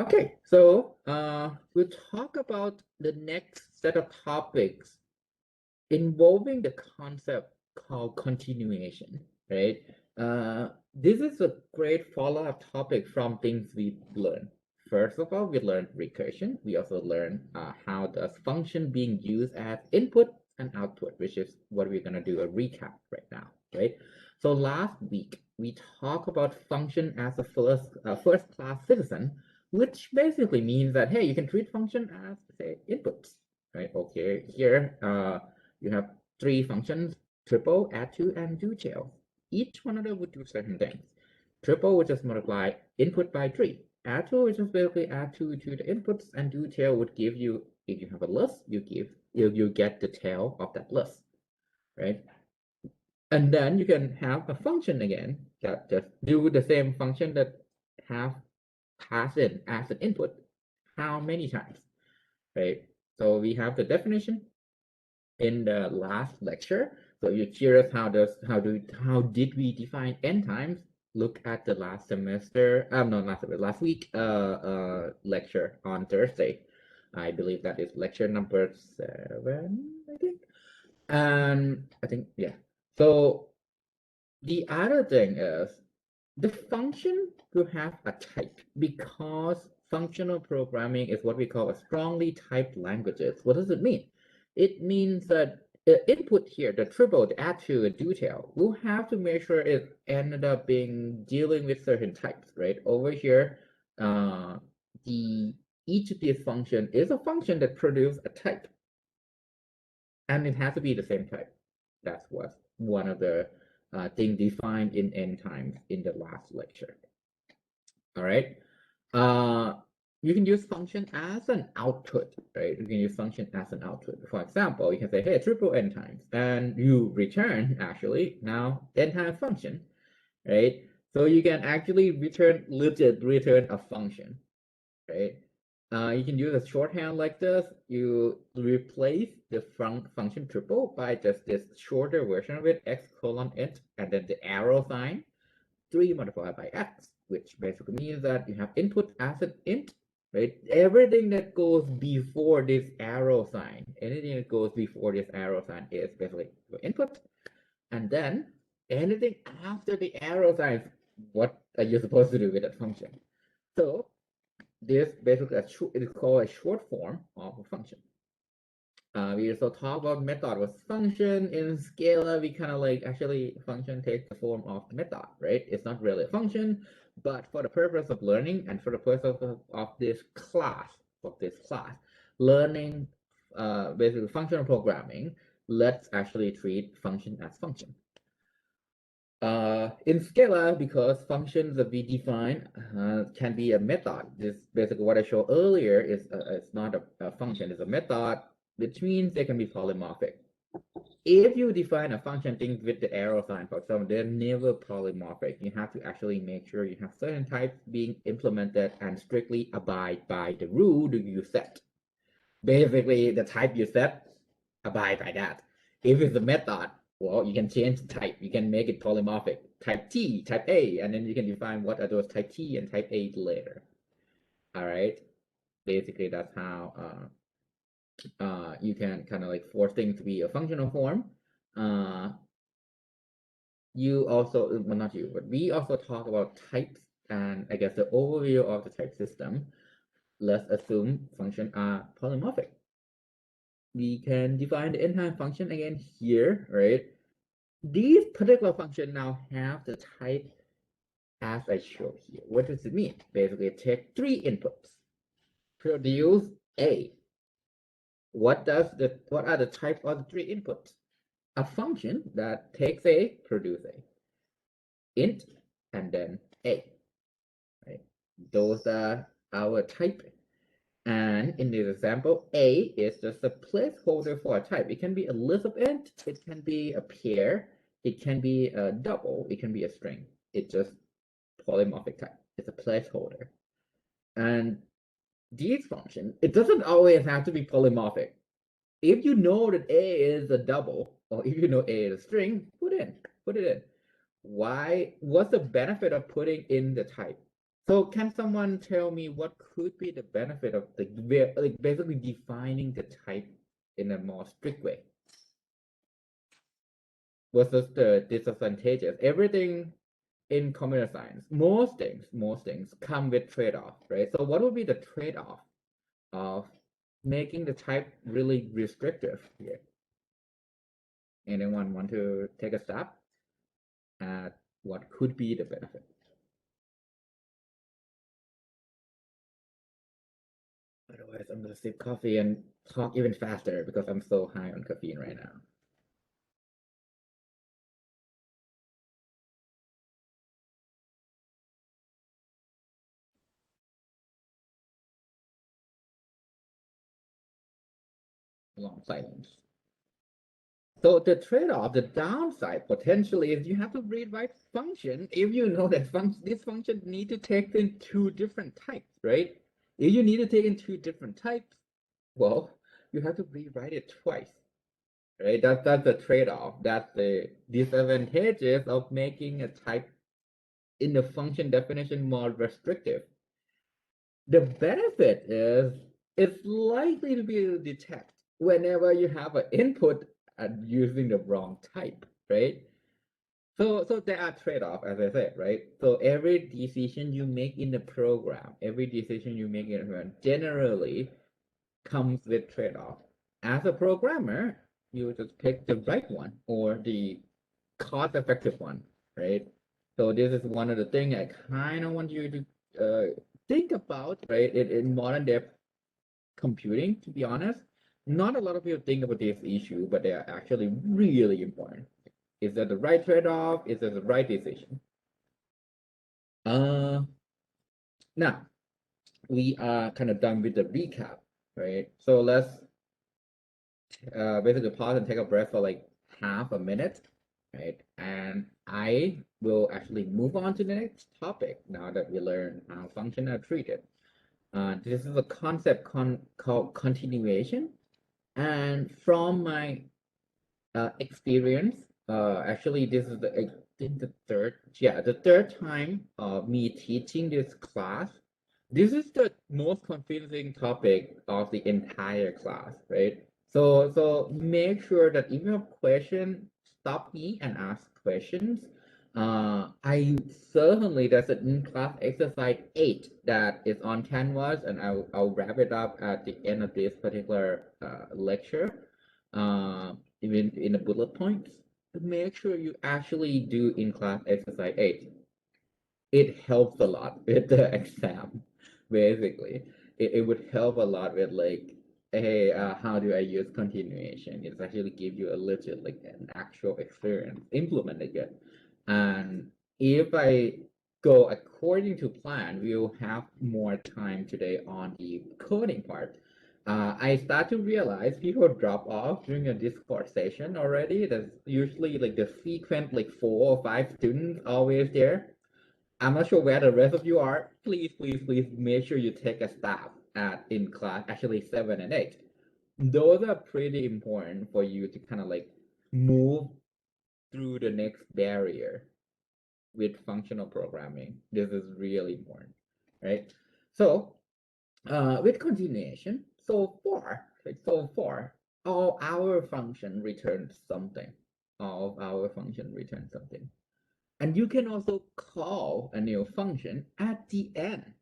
Okay, so we'll talk about the next set of topics involving the concept called continuation, right? This is a great follow-up topic from things we learned. First of all, we learned recursion. We also learned how does function being used as input and output, which is what we're going to do a recap right now, right? So last week, we talked about function as a first-class citizen, which basically means that, hey, you can treat function as, say, inputs, right? Okay, here, you have three functions: triple, add to, and do tail. Each one of them would do certain things. Triple would just multiply input by 3. Add to would just basically add 2 to the inputs, and do tail would give you, if you have a list, you get the tail of that list, right? And then you can have a function again that just do the same function that have passed in as an input how many times, right? So we have the definition in the last lecture. So if you're curious how did we define n times, look at the last semester, no, not last week lecture on Thursday. I believe that is lecture number 7, I think. And I think, yeah. So the other thing is the function will have a type, because functional programming is what we call a strongly typed languages. What does it mean? It means that the input here, the triple, the add to, the do tail, we'll have to make sure it ended up being dealing with certain types, right? Over here, the each of these function is a function that produces a type, and it has to be the same type. That's what one of the thing defined in n times in the last lecture. All right. You can use function as an output, right? You can use function as an output. For example, you can say, hey, triple n times, and you return actually now n times function, right? So you can actually return a function, right? You can use a shorthand like this. You replace the function triple by just this shorter version of it, x colon int, and then the arrow sign, 3 multiplied by x, which basically means that you have input as an int, right? Everything that goes before this arrow sign, anything that goes before this arrow sign is basically your input. And then anything after the arrow sign, what are you supposed to do with that function? So this basically it is called a short form of a function. We also talk about method with function. In Scala, we kind of like actually function takes the form of method, right? It's not really a function, but for the purpose of learning and for the purpose of this class, learning basically functional programming, let's actually treat function as function. In Scala, because functions that we define can be a method. This basically what I showed earlier is it's not a function, it's a method, which means they can be polymorphic. If you define a function thing with the arrow sign, for example, they're never polymorphic. You have to actually make sure you have certain types being implemented and strictly abide by the rule that you set. Basically, the type you set, abide by that. If it's a method, well, you can change the type. You can make it polymorphic. Type T, type A, and then you can define what are those type T and type A later. All right. Basically, that's how you can kind of like force things to be a functional form. You also, well, not you, but we also talk about types and I guess the overview of the type system. Let's assume functions are polymorphic. We can define the n-time function again here, right? These particular functions now have the type as I show here. What does it mean? Basically, take 3 inputs, produce A. What are the type of the 3 inputs? A function that takes A, produce A, int, and then A. Right? Those are our type. And in this example, A is just a placeholder for a type. It can be a list of int, it can be a pair, it can be a double, it can be a string. It's just polymorphic type. It's a placeholder. And these functions, it doesn't always have to be polymorphic. If you know that A is a double, or if you know A is a string, put it in. What's the benefit of putting in the type? So can someone tell me what could be the benefit of like basically defining the type in a more strict way versus the disadvantages? Everything in computer science, most things come with trade-off, right? So what would be the trade-off of making the type really restrictive here? Anyone want to take a stab at what could be the benefit? Otherwise, I'm gonna sip coffee and talk even faster because I'm so high on caffeine right now. Long silence. So the trade-off, the downside potentially is you have to rewrite function if you know that this function need to take in two different types, right? If you need to take in two different types, well, you have to rewrite it twice, right? That's the trade-off. That's the disadvantages of making a type in the function definition more restrictive. The benefit is it's likely to be detected whenever you have an input and using the wrong type, right? So there are trade-off, as I said, right? So every decision you make in the program, every decision you make in the program generally comes with trade-off. As a programmer, you just pick the right one or the cost-effective one, right? So this is one of the things I kind of want you to think about, right? In modern day computing, to be honest, not a lot of people think about this issue, but they are actually really important. Is that the right trade-off? Is that the right decision? Uh, Now we are kind of done with the recap, right? So let's basically pause and take a breath for like half a minute, right? And I will actually move on to the next topic now that we learn how functions are treated. This is a concept called continuation. And from my experience, actually, this is I think the third time me teaching this class. This is the most confusing topic of the entire class, right? So make sure that if you have questions, stop me and ask questions. I certainly there's an in-class exercise 8 that is on Canvas, and I'll wrap it up at the end of this particular lecture. Even in the bullet points, make sure you actually do in-class exercise 8. It helps a lot with the exam, basically. It would help a lot with like, hey, how do I use continuation? It's actually give you a legit, like an actual experience implementing it. And if I go according to plan, we'll have more time today on the coding part. I start to realize people drop off during a Discord session already. There's usually like the frequent like 4 or 5 students always there. I'm not sure where the rest of you are. Please make sure you take a stab at in class, actually 7 and 8. Those are pretty important for you to kind of like move through the next barrier with functional programming. This is really important, right? So, with continuation, so far, all our function returns something. All of our function returns something. And you can also call a new function at the end,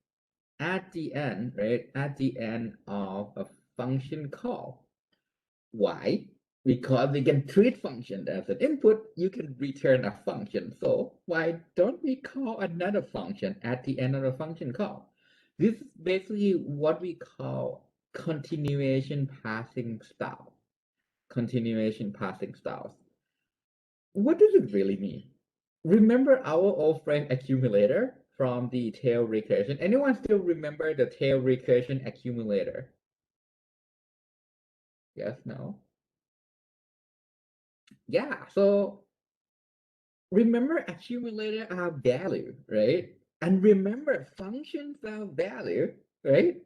right? At the end of a function call. Why? Because we can treat function as an input, you can return a function. So why don't we call another function at the end of the function call? This is basically what we call continuation passing style. Continuation passing styles. What does it really mean? Remember our old friend accumulator from the tail recursion? Anyone still remember the tail recursion accumulator? Yes, no? Yeah, so remember accumulator are value, right? And remember functions are value, right?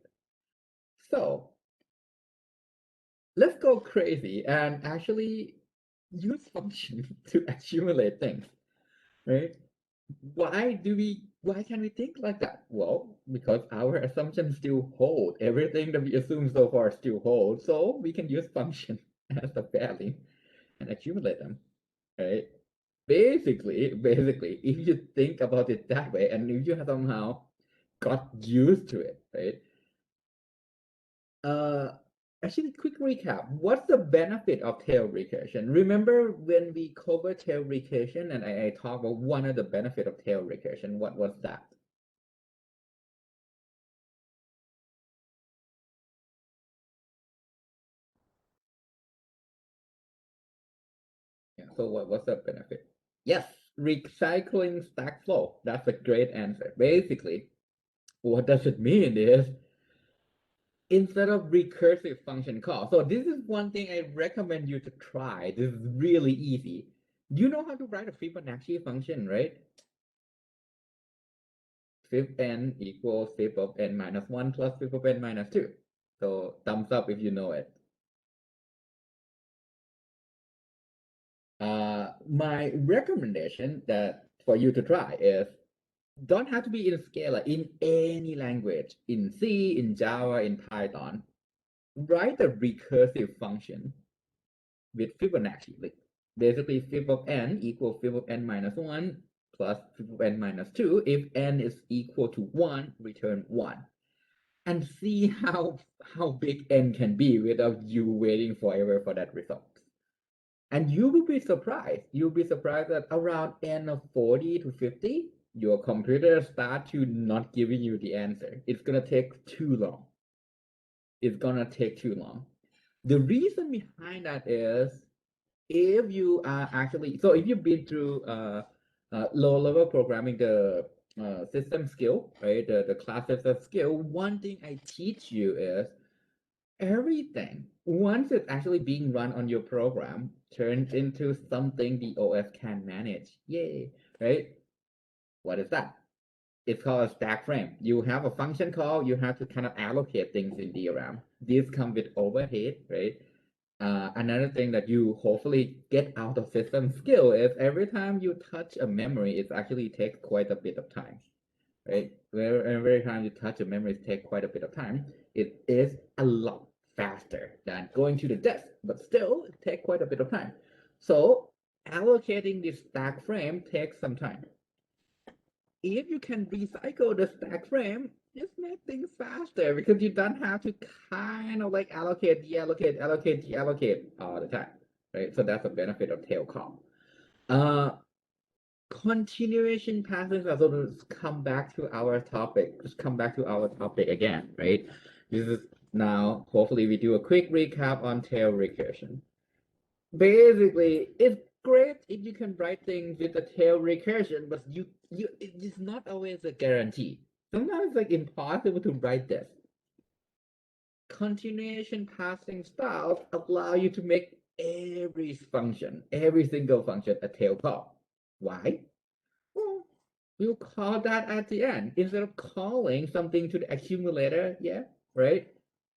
So let's go crazy and actually use function to accumulate things, right? Why do we Why can we think like that? Well, because our assumptions still hold. Everything that we assume so far still holds. So we can use function as a value and accumulate them, right? Basically, if you think about it that way, and if you have somehow got used to it, right? Uh, Actually, quick recap. What's the benefit of tail recursion? Remember when we covered tail recursion and I talked about one of the benefit of tail recursion. What was that? Yeah, so what's the benefit? Yes, recycling stack flow. That's a great answer. Basically, what does it mean is instead of recursive function call. So this is one thing I recommend you to try. This is really easy. You know how to write a Fibonacci function, right? Fib n equals fib of n minus 1 plus fib of n minus 2. So thumbs up if you know it. My recommendation that for you to try is don't have to be in Scala, in any language, in C, in Java, in Python. Write a recursive function with Fibonacci. Like basically fib of n equals fib of n minus 1 plus fib of n minus 2. If n is equal to 1, return 1. And see how big n can be without you waiting forever for that result. And you will be surprised. You'll be surprised that around n of 40 to 50, your computer start to not giving you the answer. It's gonna take too long. It's gonna take too long. The reason behind that is if you are actually, so if you've been through low level programming, the system skill, right? The class system skill, one thing I teach you is everything, once it's actually being run on your program, turns into something the OS can manage. Yay, right? What is that? It's called a stack frame. You have a function call, you have to kind of allocate things in DRAM. These come with overhead, right? Another thing that you hopefully get out of system skill is every time you touch a memory, it actually takes quite a bit of time, right? Every time you touch a memory, it takes quite a bit of time. It is a lot faster than going to the disk, but still it takes quite a bit of time. So allocating this stack frame takes some time. If you can recycle the stack frame, just make things faster because you don't have to kind of like allocate, deallocate, allocate, deallocate all the time, right? So that's a benefit of tail call. Continuation patterns are sort of come back to our topic. Just come back to our topic again, right? This is now hopefully we do a quick recap on tail recursion. Basically, it's great if you can write things with a tail recursion, but it's not always a guarantee. Sometimes it's like impossible to write this. Continuation passing styles allow you to make every function, every single function a tail call. Why? Well, we'll call that at the end instead of calling something to the accumulator. Yeah, right.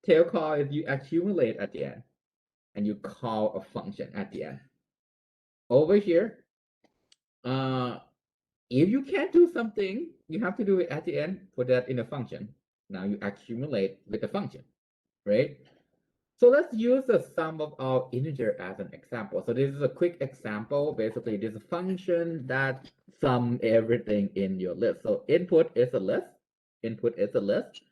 Tail call is you accumulate at the end, and you call a function at the end. Over here, uh, if you can't do something, you have to do it at the end. Put that in a function. Now you accumulate with the function, right? So let's use the sum of all integer as an example. So this is a quick example. Basically, this is a function that sum everything in your list. So input is a list. Input is a list.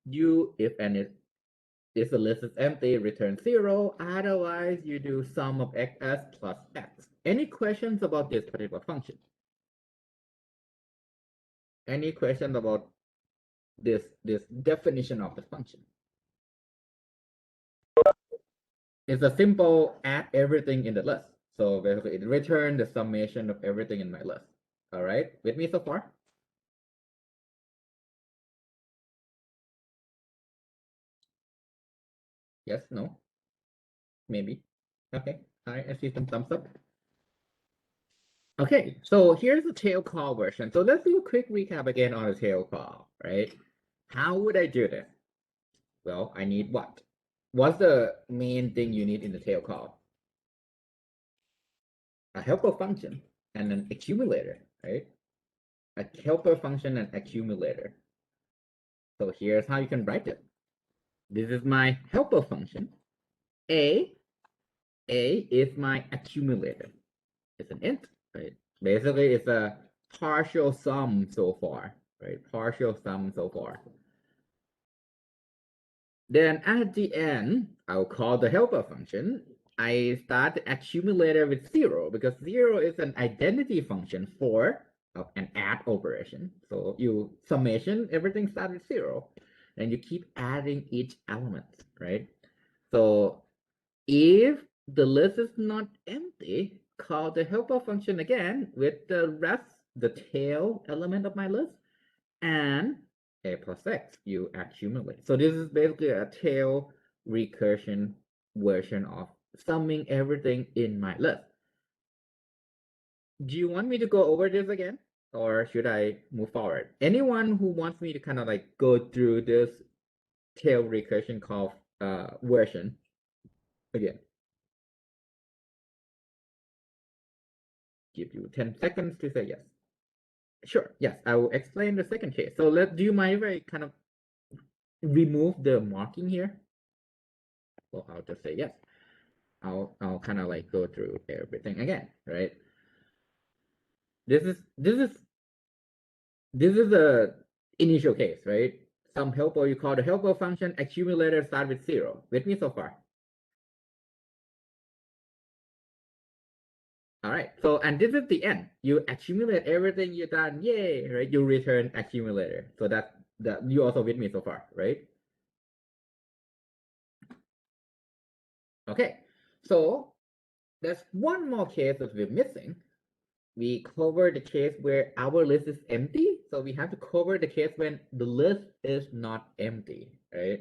You, if n is the list is empty, return 0. Otherwise, you do sum of xs plus x. Any questions about this particular function? Any questions about this definition of the function? It's a simple add everything in the list. So basically it returns the summation of everything in my list. All right, with me so far? Yes, no, maybe. Okay, all right, I see some thumbs up. Okay, so here's the tail call version. So let's do a quick recap again on the tail call, right? How would I do this? Well, I need what? What's the main thing you need in the tail call? A helper function and an accumulator, right? a helper function and accumulator. So here's how you can write it. This is my helper function. A is my accumulator. It's an int, right? Basically, it's a partial sum so far, right? Partial sum so far. Then at the end, I'll call the helper function. I start the accumulator with 0 because 0 is an identity function for an add operation. So you summation, everything starts with 0. And you keep adding each element, right? So if the list is not empty, call the helper function again with the rest, the tail element of my list, and a plus x, you accumulate. So this is basically a tail recursion version of summing everything in my list. Do you want me to go over this again? Or should I move forward? Anyone who wants me to kind of like go through this tail recursion call version again? Give you 10 seconds to say yes. Sure, yes, I will explain the second case. So do you mind if I kind of remove the marking here? Well, I'll just say yes. I'll kind of like go through everything again, right? This is the initial case, right? Some helper, you call the helper function, accumulator start with 0. With me so far? All right, so, and this is the end. You accumulate everything you've done, yay, right? You return accumulator. So that you also with me so far, right? Okay, so there's one more case that we're missing. We covered the case where our list is empty. So we have to cover the case when the list is not empty, right?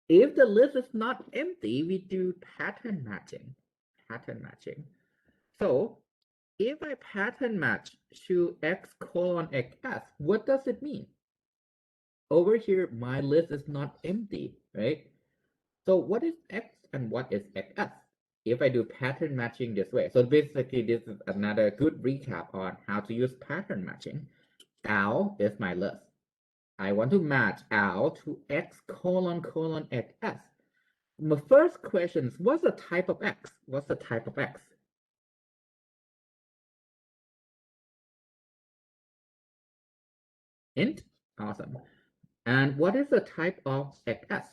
If the list is not empty, we do pattern matching. Pattern matching. So if I pattern match to x colon xs, what does it mean? Over here, my list is not empty, right? So what is x and what is xs? If I do pattern matching this way. So basically, this is another good recap on how to use pattern matching. L is my list. I want to match L to x colon colon xs. The first question is, what's the type of x? What's the type of x? Int? Awesome. And what is the type of xs?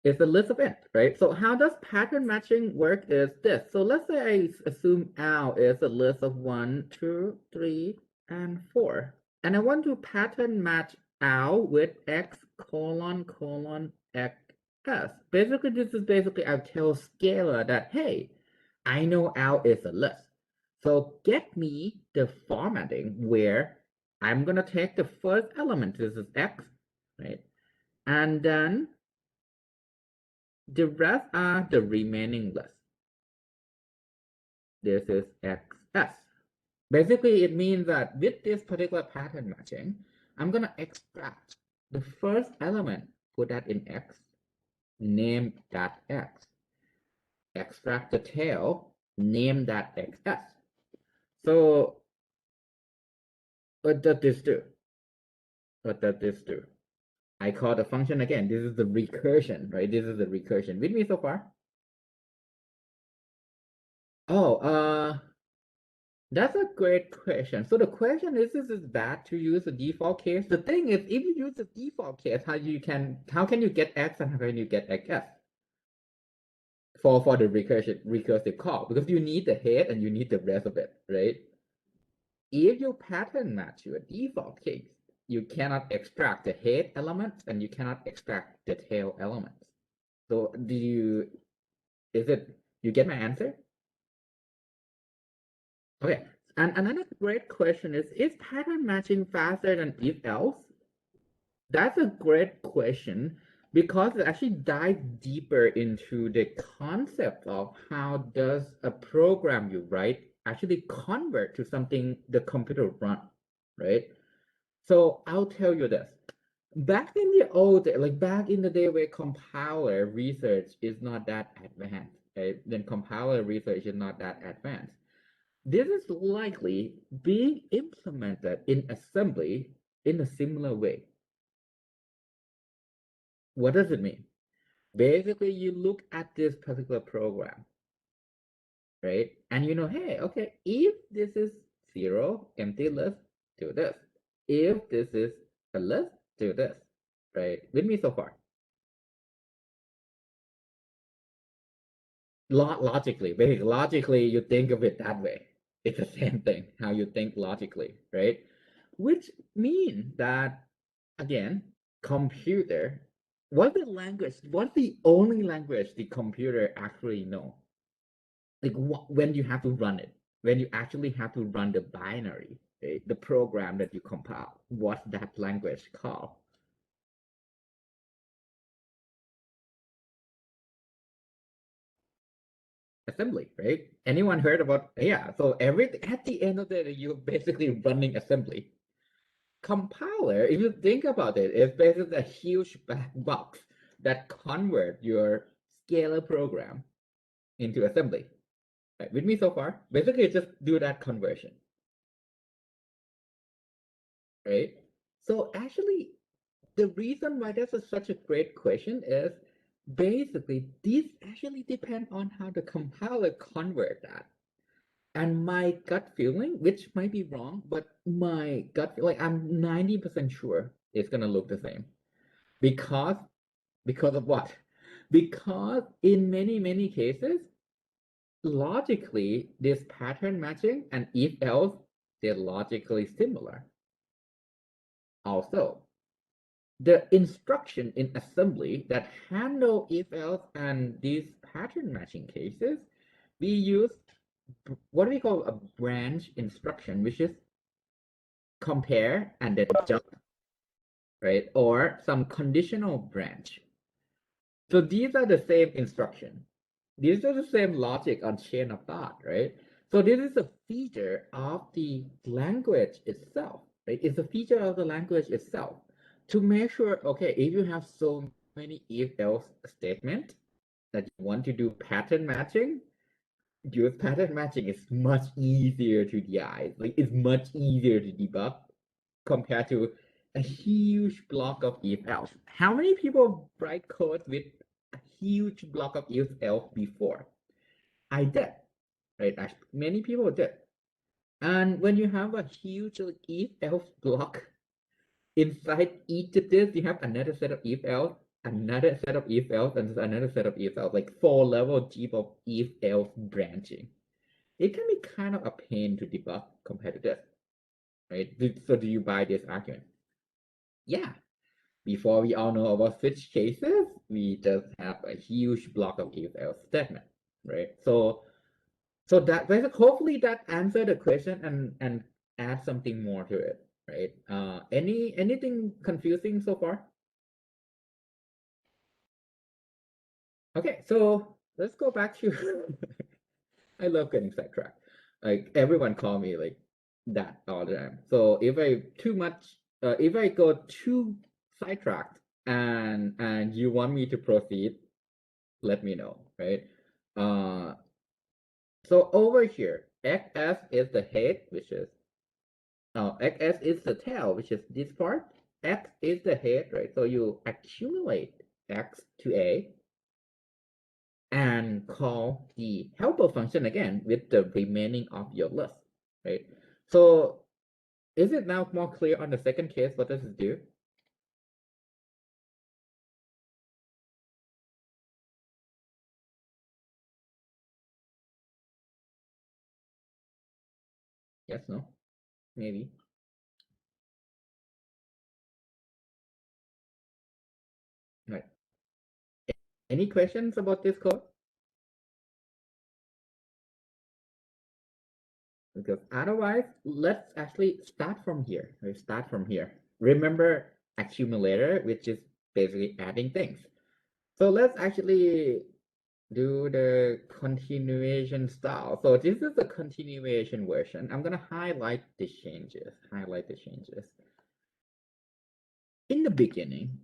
It's a list of int, right? So how does pattern matching work is this. So let's say I assume L is a list of 1, 2, 3, and 4. And I want to pattern match L with x colon colon xs. Basically, this is basically I tell scalar that, hey, I know L is a list. So get me the formatting where I'm going to take the first element, this is x, right? And then the rest are the remaining list. This is xs. Basically, it means that with this particular pattern matching, I'm going to extract the first element, put that in x, name that x. Extract the tail, name that xs. So what does this do? What does this do? I call the function again. This is the recursion, right? This is the recursion. With me so far? Oh, that's a great question. So the question is it bad to use the default case? The thing is, if you use the default case, how can you get x and how can you get xs for the recursive call? Because you need the head and you need the rest of it, right? If you pattern match to a default case, you cannot extract the head elements and you cannot extract the tail elements. So you get my answer? Okay, and another great question is pattern matching faster than if else? That's a great question because it actually dives deeper into the concept of how does a program you write actually convert to something the computer run, right? So I'll tell you this. Back in the old, like back in the day where compiler research is not that advanced, right? Then compiler research is not that advanced. This is likely being implemented in assembly in a similar way. What does it mean? Basically, you look at this particular program, right? And you know, hey, okay, if this is zero, empty list, do this. If this is a list, do this, right? With me so far. Logically, basically, logically, you think of it that way. It's the same thing, how you think logically, right? Which means that, again, computer, what's the language? What's the only language the computer actually know? Like when you have to run it, when you actually have to run the binary, right? The program that you compile, what's that language called? Assembly, right? Anyone heard about? Yeah. So everything at the end of the day, you're basically running assembly. Compiler, if you think about it, is basically a huge black box that convert your scalar program into assembly. Right? With me so far? Basically, just do that conversion, right? So actually, the reason why that's such a great question is basically these actually depend on how the compiler convert that. And my gut feeling, which might be wrong, but my gut feeling, I'm 90% sure it's gonna look the same. Because because of what? Because in many cases, logically, this pattern matching and if else, they're logically similar. Also, the instruction in assembly that handle if else and these pattern matching cases, we use what we call a branch instruction, which is compare and then jump, right? Or some conditional branch. So these are the same instruction. These are the same logic on chain of thought, right? So this is a feature of the language itself, right? It's a feature of the language itself to make sure, okay, if you have so many if-else statement that you want to do pattern matching, use pattern matching is much easier to DI. Like it's much easier to debug compared to a huge block of if else. How many people write code with a huge block of if else before? I did, right? Many people did. And when you have a huge like, if else block, inside each of this, you have another set of if else, another set of if else, and another set of if else, like 4-level deep of if else branching. It can be kind of a pain to debug compared to this, right? So do you buy this argument? Yeah. Before we all know about switch cases, we just have a huge block of if else statement, right? So that hopefully that answered the question and add something more to it, right? Anything confusing so far? Okay, so let's go back to I love getting sidetracked. Like everyone call me like that all the time. So if I go too sidetracked and you want me to proceed, let me know, right? Uh, so over here, XS is the head, which is XS is the tail, which is this part. X is the head, right? So you accumulate X to A and call the helper function again with the remaining of your list, right? So is it now more clear on the second case? What does it do? Yes, no, maybe. Right. Any questions about this code? Because otherwise, let's actually start from here. We start from here. Remember accumulator, which is basically adding things. So let's actually do the continuation style. So this is the continuation version. I'm gonna highlight the changes. In the beginning,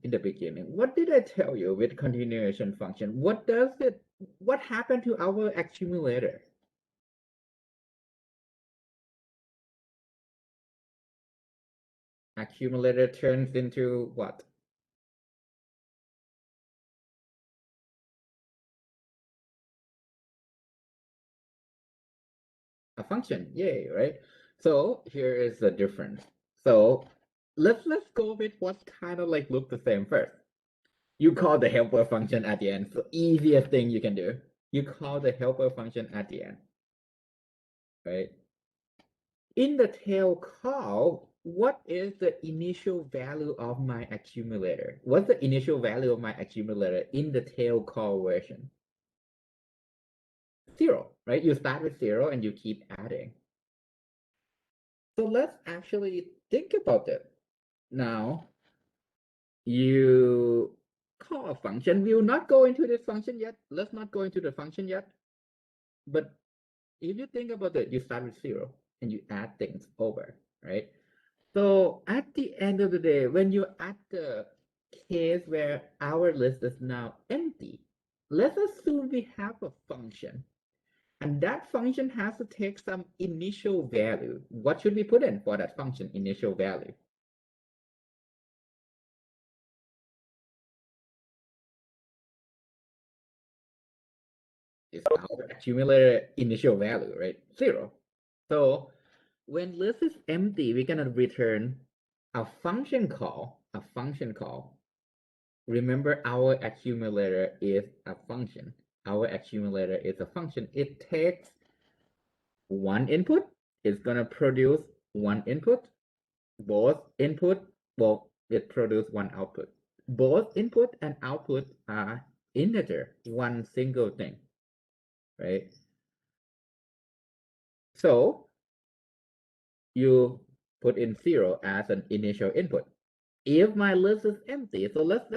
what did I tell you with continuation function? What does it what happened to our accumulator? Accumulator turns into what? A function. Yay, right? So here is the difference. So let's go with what kind of like look the same first. You call the helper function at the end. So easiest thing you can do. You call the helper function at the end, right? In the tail call, what is the initial value of my accumulator? What's the initial value of my accumulator in the tail call version? 0, right? You start with 0 and you keep adding. So let's actually think about it. Now, you call a function. We will not go into this function yet. Let's not go into the function yet. But if you think about it, you start with 0 and you add things over, right? So at the end of the day, when you're at the case where our list is now empty, let's assume we have a function, and that function has to take some initial value. What should we put in for that function initial value? It's our accumulator initial value, right? 0. So when list is empty, we're gonna return a function call, Remember, our accumulator is a function. Our accumulator is a function. It takes one input. It's going to produce one input. Both input, well, it produces one output. Both input and output are integer, one single thing, right? So you put in 0 as an initial input. If my list is empty, so let's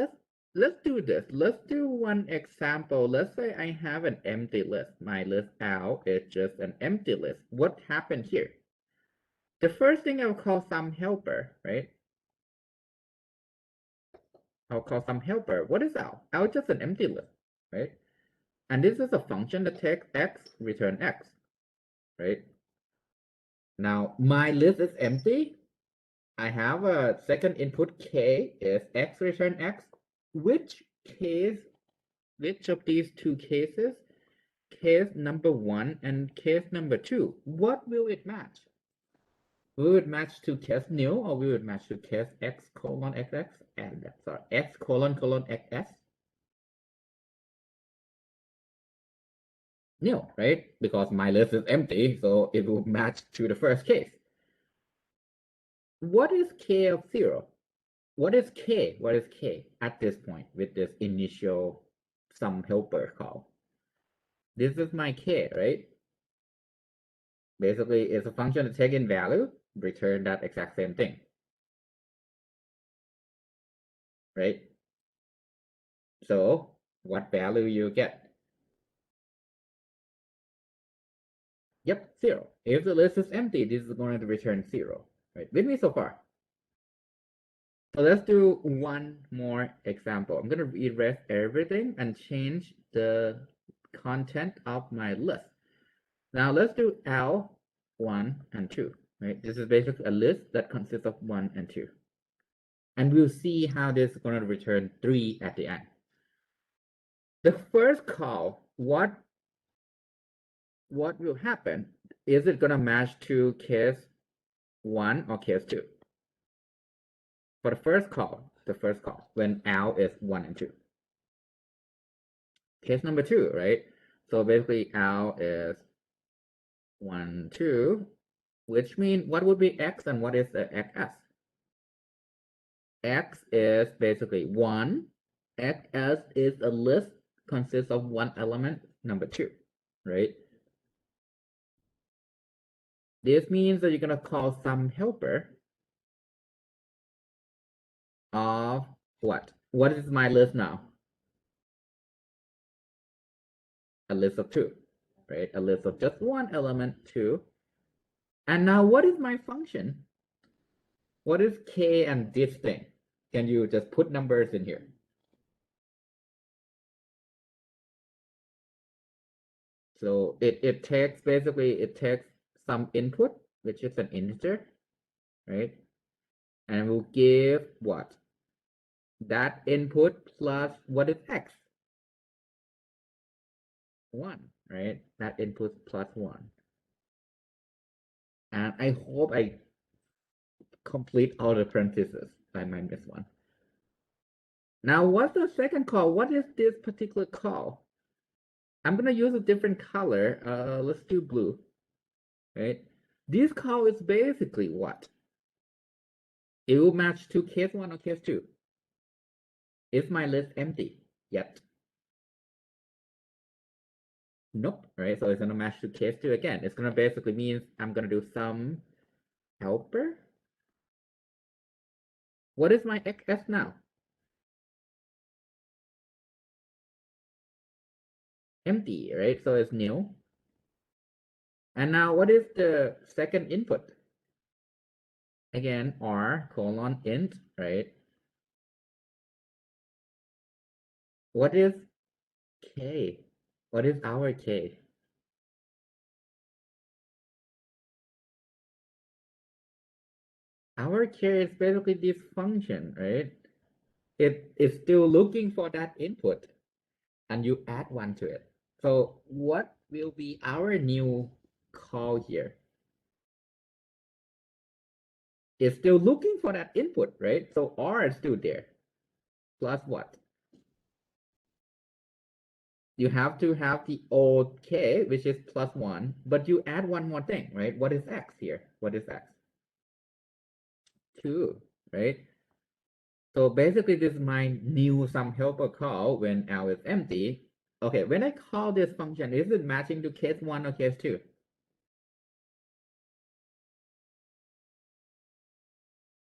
do this. Let's do one example. Let's say I have an empty list. My list L is just an empty list. What happened here? The first thing I'll call some helper, right? I'll call some helper. What is L? L is just an empty list, right? And this is a function that takes x, return x, right? Now my list is empty. I have a second input k is x, return x. Which case Which of these two cases, case number 1 and case number 2, what will it match? Will it match to case nil, or will it match to case x colon xx and sorry x colon xs? Nil, right? Because my list is empty, so it will match to the first case. What is k of 0? What is k? What is k at this point with this initial some helper call? This is my k, right? Basically, it's a function to take in value, return that exact same thing, right? So what value you get? Yep, 0. If the list is empty, this is going to return 0, right? With me so far. So let's do one more example. I'm going to erase everything and change the content of my list. Now let's do L1 and 2, right? This is basically a list that consists of 1 and 2. And we'll see how this is going to return 3 at the end. The first call, what will happen? Is it going to match to case 1 or case 2? For the first call, when L is 1 and 2. Case number 2, right? So basically L is 1, 2, which means what would be X and what is the XS? X is basically 1. XS is a list consists of one element, number 2, right? This means that you're going to call some helper of what? What is my list now? A list of 2, right? A list of just one element, 2. And now what is my function? What is k and this thing? Can you just put numbers in here? So it takes basically it takes some input, which is an integer, right? And we'll give what? That input plus what is x? 1, right? That input plus 1. And I hope I complete all the parentheses. I might miss one. Now, what's the second call? What is this particular call? I'm gonna use a different color. Let's do blue, right? This call is basically what? It will match to case 1 or case 2. Is my list empty yet? Nope, right? So it's gonna match to case 2 again. It's gonna basically mean I'm gonna do some helper. What is my XS now? Empty, right? So it's new. And now what is the second input? Again, R colon int, right? What is K? What is our K? Our K is basically this function, right? It is still looking for that input and you add 1 to it. So what will be our new call here? It's still looking for that input, right? So R is still there. Plus what? You have to have the old K, which is plus 1, but you add one more thing, right? What is X here? What is X? 2, right? So basically this is my new sum helper call when L is empty. Okay, when I call this function, is it matching to case 1 or case 2?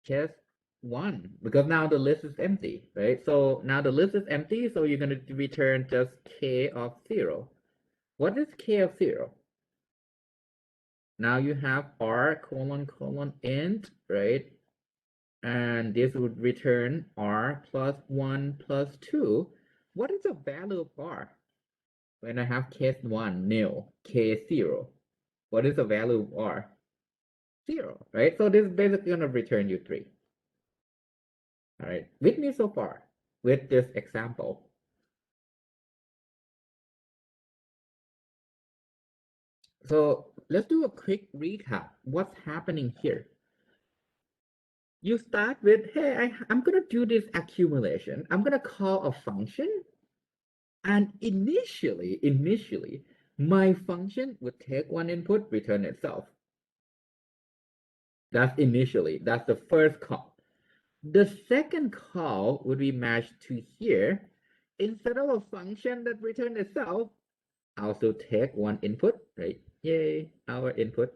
Case 1, because now the list is empty, right? So now the list is empty, so you're going to return just K of 0. What is K of 0? Now you have R colon colon int, right? And this would return R plus 1 plus 2. What is the value of R? When I have case 1, nil, case 0, what is the value of R? 0, right? So this is basically going to return you 3. All right, with me so far with this example. So let's do a quick recap. What's happening here? You start with, hey, I'm going to do this accumulation. I'm going to call a function. And initially, my function would take one input, return itself. That's initially, that's the first call. The second call would be matched to here. Instead of a function that returns itself, I also take one input, right? Yay, our input.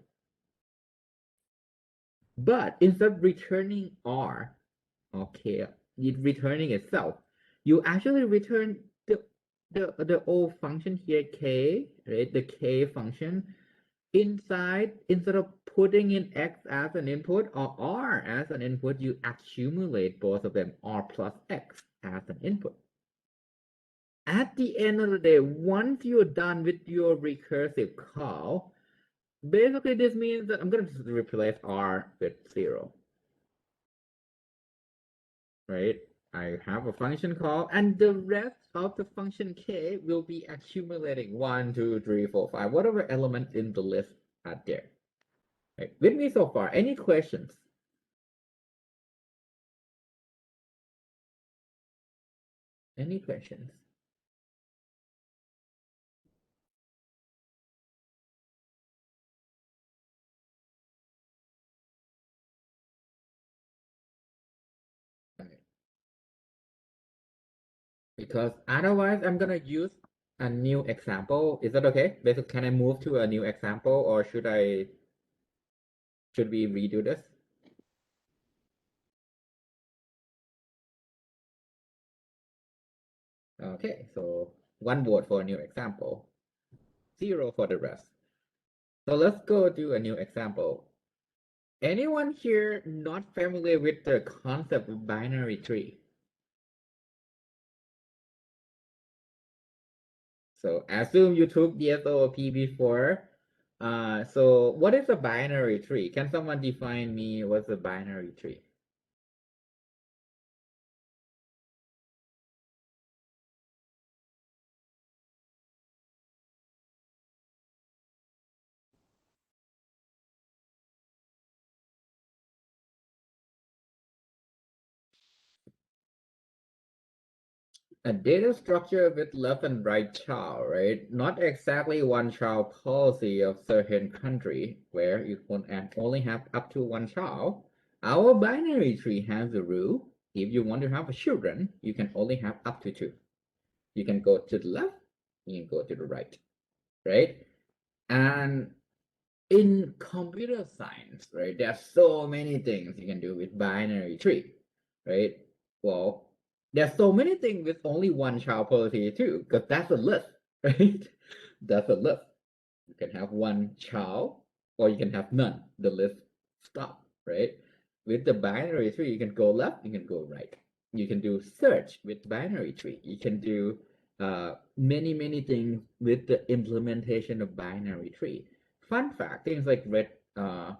But instead of returning R, okay, returning itself, you actually return the old function here, K, right? The K function. Inside, instead of putting in X as an input or R as an input, you accumulate both of them, R plus X as an input. At the end of the day, once you're done with your recursive call, basically this means that I'm going to just replace R with 0. Right? I have a function call, and the rest of the function K will be accumulating 1, 2, 3, 4, 5, whatever elements in the list are there. Right? With me so far, any questions? Any questions? Because otherwise I'm gonna use a new example. Is that okay? Basically, can I move to a new example, or should we redo this? Okay, so 1 vote for a new example, 0 for the rest. So let's go do a new example. Anyone here not familiar with the concept of binary tree? So assume you took DSOOP before. So what is a binary tree? Can someone define me what's a binary tree? A data structure with left and right child, right? Not exactly one child policy of certain country where you can only have up to one child. Our binary tree has a rule. If you want to have a children, you can only have up to two. You can go to the left, you can go to the right, right? And in computer science, right, there are so many things you can do with binary tree, right? Well, there's so many things with only one child policy too, because that's a list, right? That's a list. You can have one child, or you can have none. The list stop, right? With the binary tree, you can go left, you can go right. You can do search with binary tree. You can do many things with the implementation of binary tree. Fun fact, things like uh,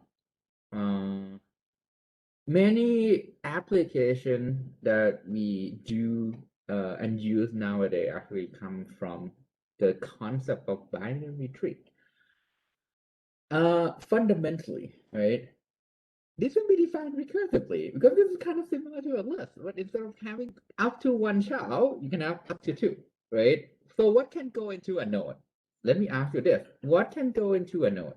many applications that we do and use nowadays actually come from the concept of binary tree. Fundamentally, right? This will be defined recursively because this is kind of similar to a list, but instead of having up to one child, you can have up to two, right? So what can go into a node? Let me ask you this. What can go into a node?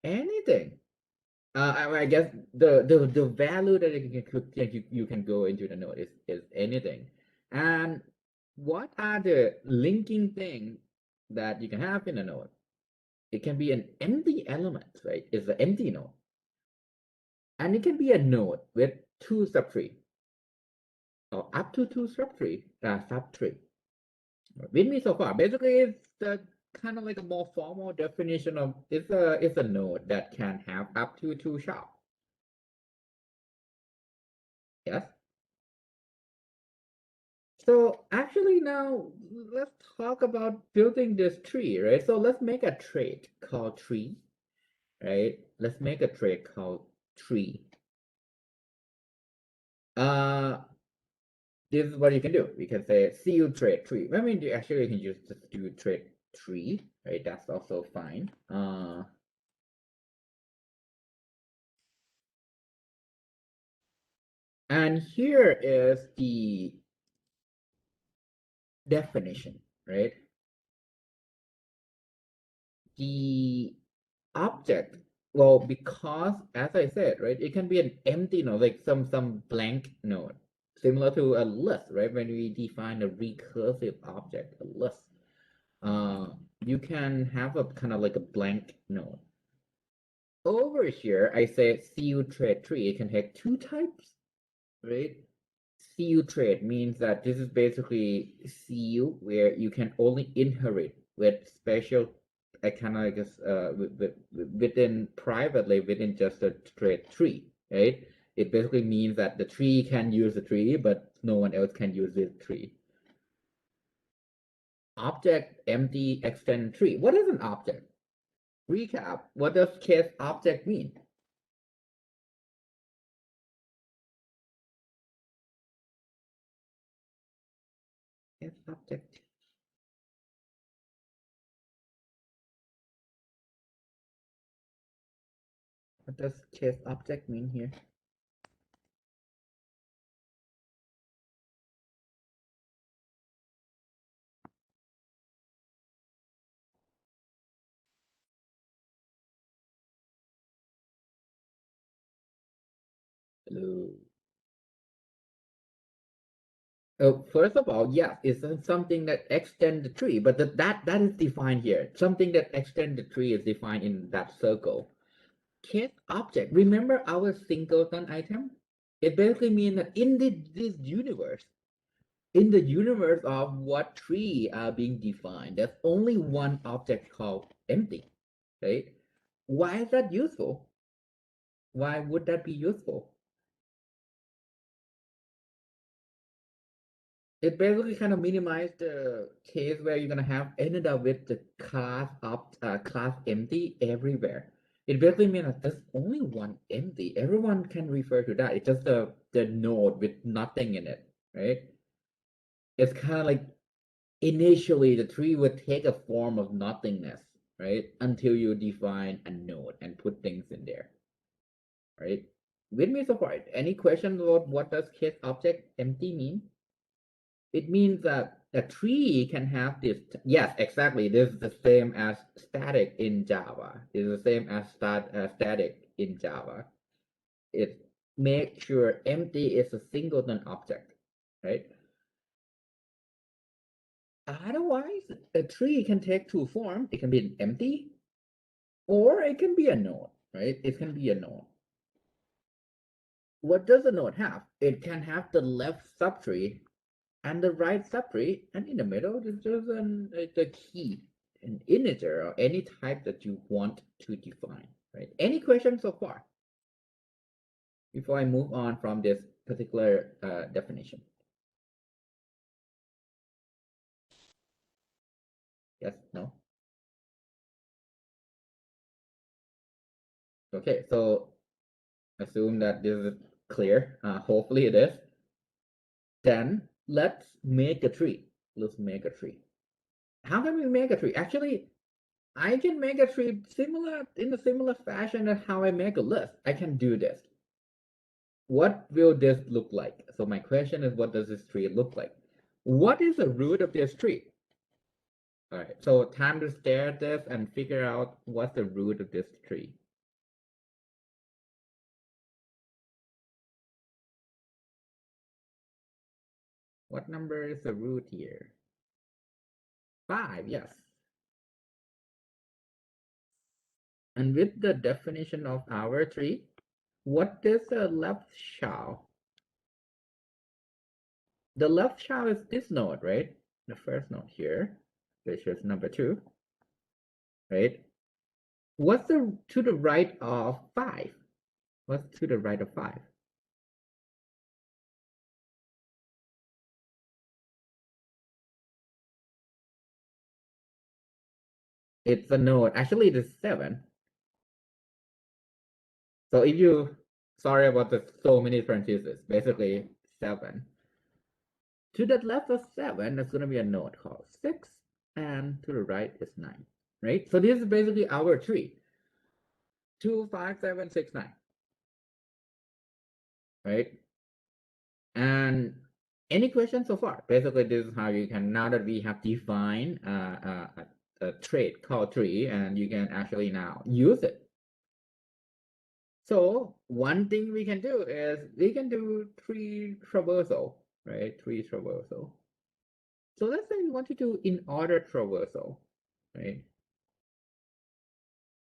Anything. I guess the value that you can go into the node is anything. And what are the linking things that you can have in a node? It can be an empty element, right? It's an empty node. And it can be a node with two subtree or up to two subtree. With me so far, basically it's the kind of like a more formal definition of it's a node that can have up to two sharp. Yes. So actually now let's talk about building this tree, right? So let's make a trait called tree, right? Let's make a trait called tree. Uh, this is what you can do. We can say CU trait tree. I mean, actually you can just do trait tree, right? That's also fine. And here is the definition, right? The object, well, because as I said, right, it can be an empty node, like some blank node, similar to a list, right? When we define a recursive object, a list, uh, you can have a kind of like a blank node. Over here, I say CU trait tree. It can have two types, right? CU trait means that this is basically CU where you can only inherit with special, I kind of guess, within privately within just a trait tree, right? It basically means that the tree can use the tree, but no one else can use this tree. Object empty extend tree. What is an object? Recap. What does case object mean? Case object. What does case object mean here? Hello. First of all, yes, it's something that extend the tree, but that is defined here. Something that extend the tree is defined in that circle. Case object. Remember our singleton item? It basically means that in this universe, in the universe of what tree are being defined, there's only one object called empty, right? Why is that useful? Why would that be useful? it basically kind of minimized the case where you're gonna have ended up with the class empty everywhere. It basically means that there's only one empty. Everyone can refer to that. It's just the node with nothing in it, right? It's kind of like initially the tree would take a form of nothingness, right? Until you define a node and put things in there, right? With me so far. Any questions about what does case object empty mean? It means that a tree can have this. Yes, exactly. This is the same as static in Java. It's the same as static in Java. It makes sure empty is a singleton object, right? Otherwise, a tree can take two forms. It can be an empty or it can be a node, right? It can be a node. What does a node have? It can have the left subtree and the right subtree, and in the middle is just the key, an integer or any type that you want to define, right? Any questions so far before I move on from this particular definition? Yes, no? Okay, so assume that this is clear. Hopefully it is. Then let's make a tree. Let's make a tree. How can we make a tree? Actually, I can make a tree in a similar fashion as how I make a list. I can do this. What will this look like? So my question is, what does this tree look like? What is the root of this tree? All right, so time to stare at this and figure out what's the root of this tree. What number is the root here? 5, yes. And with the definition of our tree, what is the left child? The left child is this node, right? The first node here, which is number 2, right? What's to the right of 5? What's to the right of 5? It's a node. Actually, it is 7. So if you, sorry about the so many parentheses, basically 7. To the left of 7, there's going to be a node called 6, and to the right is 9, right? So this is basically our tree. 2, 5, 7, 6, 9, right? And any questions so far? Basically, this is how you can, now that we have defined a trait called tree, and you can actually now use it. So one thing we can do is we can do tree traversal, right? Tree traversal. So let's say we want to do in order traversal, right?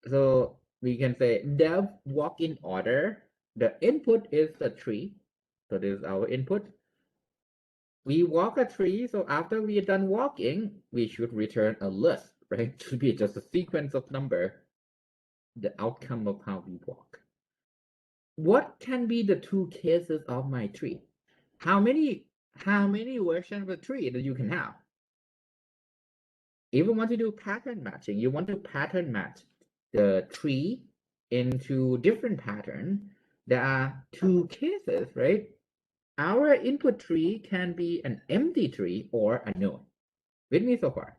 So we can say dev walk in order. The input is the tree. So this is our input. We walk a tree, so after we are done walking, we should return a list, right? It should be just a sequence of number, the outcome of how we walk. What can be the 2 cases of my tree? How many versions of a tree that you can have? If you want to do pattern matching, you want to pattern match the tree into different pattern. There are 2 cases, right? Our input tree can be an empty tree or a node. With me so far?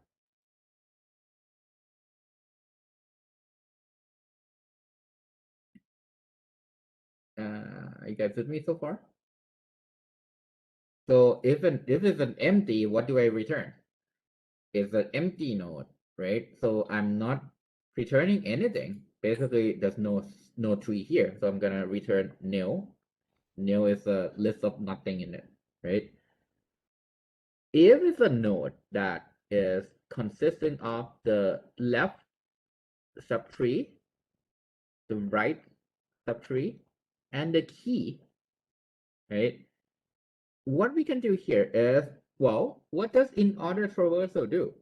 You guys with me so far? So if it's an empty, what do I return? It's an empty node, right? So I'm not returning anything. Basically, there's no tree here, so I'm gonna return nil. Nil is a list of nothing in it, right? If it's a node that is consisting of the left subtree, the right subtree, and the key, right? What we can do here is, well, what does in order traversal do?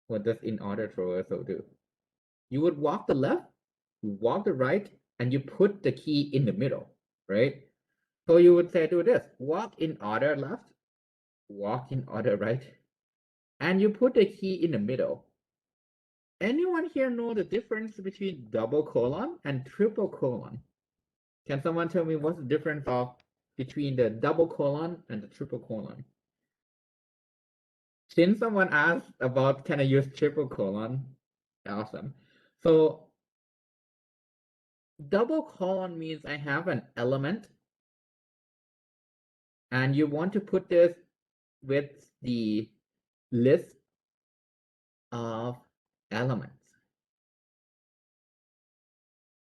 What does in order traversal do? You would walk the left, you walk the right, and you put the key in the middle, right? So you would say do this, walk in order left, walk in order, right? And you put the key in the middle. Anyone here know the difference between double colon and triple colon? Can someone tell me what's the difference between the double colon and the triple colon? Since someone asked about can I use triple colon, awesome. So double colon means I have an element and you want to put this with the list of elements.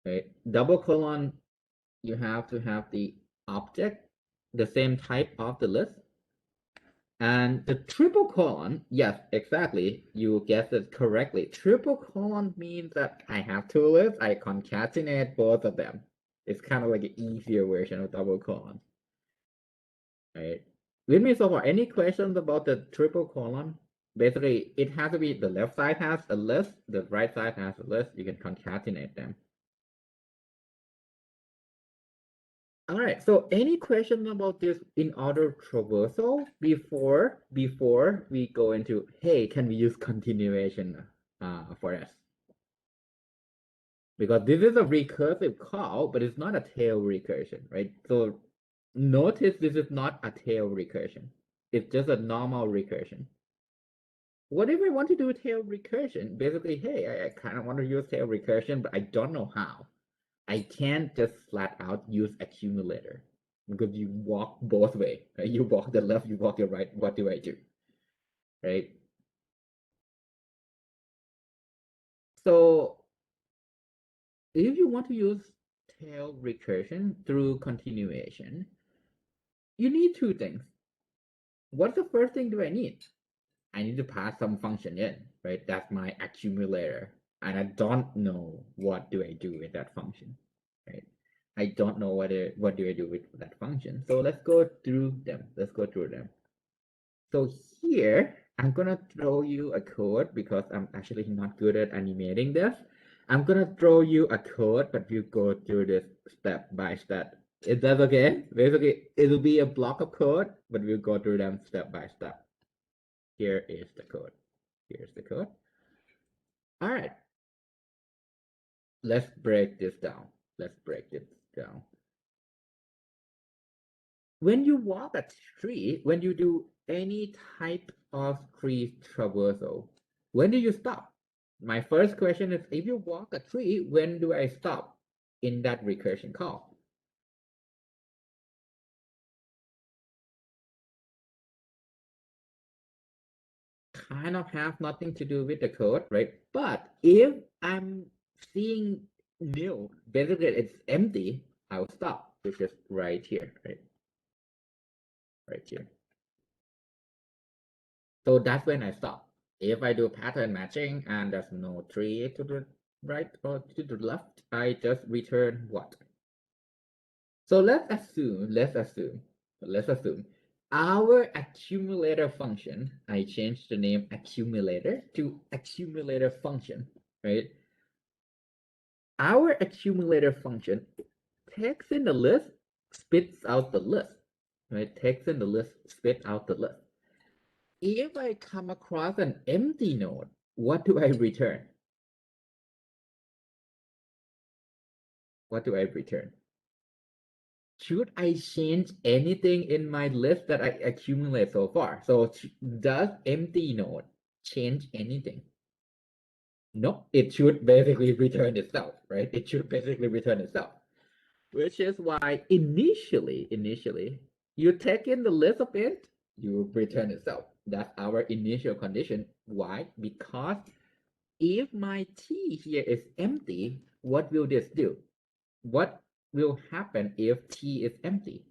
Right? Double colon, you have to have the object, the same type of the list. And the triple colon, yes, exactly, you guessed it correctly. Triple colon means that I have two lists, I concatenate both of them. It's kind of like an easier version of double colon. Right? With me so far, any questions about the triple colon? Basically, it has to be the left side has a list, the right side has a list, you can concatenate them. All right, so any questions about this in order traversal before we go into, hey, can we use continuation for this? Because this is a recursive call, but it's not a tail recursion, right? So notice this is not a tail recursion. It's just a normal recursion. What if I want to do a tail recursion? Basically, hey, I kind of want to use tail recursion, but I don't know how. I can't just flat out use accumulator because you walk both way. Right? You walk the left, you walk the right. What do I do? Right? So if you want to use tail recursion through continuation, you need two things. What's the first thing do I need? I need to pass some function in, right? That's my accumulator. And I don't know what do I do with that function, right? I don't know what do I do with that function. So let's go through them. Let's go through them. So here, I'm gonna throw you a code because I'm actually not good at animating this. I'm gonna throw you a code, but you go through this step by step. Is that okay? Basically, it'll be a block of code, but we'll go through them step by step. Here is the code. Here's the code. All right. Let's break this down. Let's break this down. When you walk a tree, when you do any type of tree traversal, when do you stop? My first question is, if you walk a tree, when do I stop in that recursion call? Kind of have nothing to do with the code, right? But if I'm seeing new, basically it's empty, I'll stop, which is right here, right? Right here. So that's when I stop. If I do pattern matching and there's no tree to the right or to the left, I just return what? So let's assume our accumulator function, I changed the name accumulator to accumulator function, right? Our accumulator function takes in the list, spits out the list, right? Takes in the list, spit out the list. If I come across an empty node, what do I return? What do I return? Should I change anything in my list that I accumulate so far? So does empty node change anything? No, it should basically return itself, right? It should basically return itself, which is why initially, you take in the list of it, you return itself. That's our initial condition. Why? Because if my T here is empty, what will this do? What will happen if T is empty?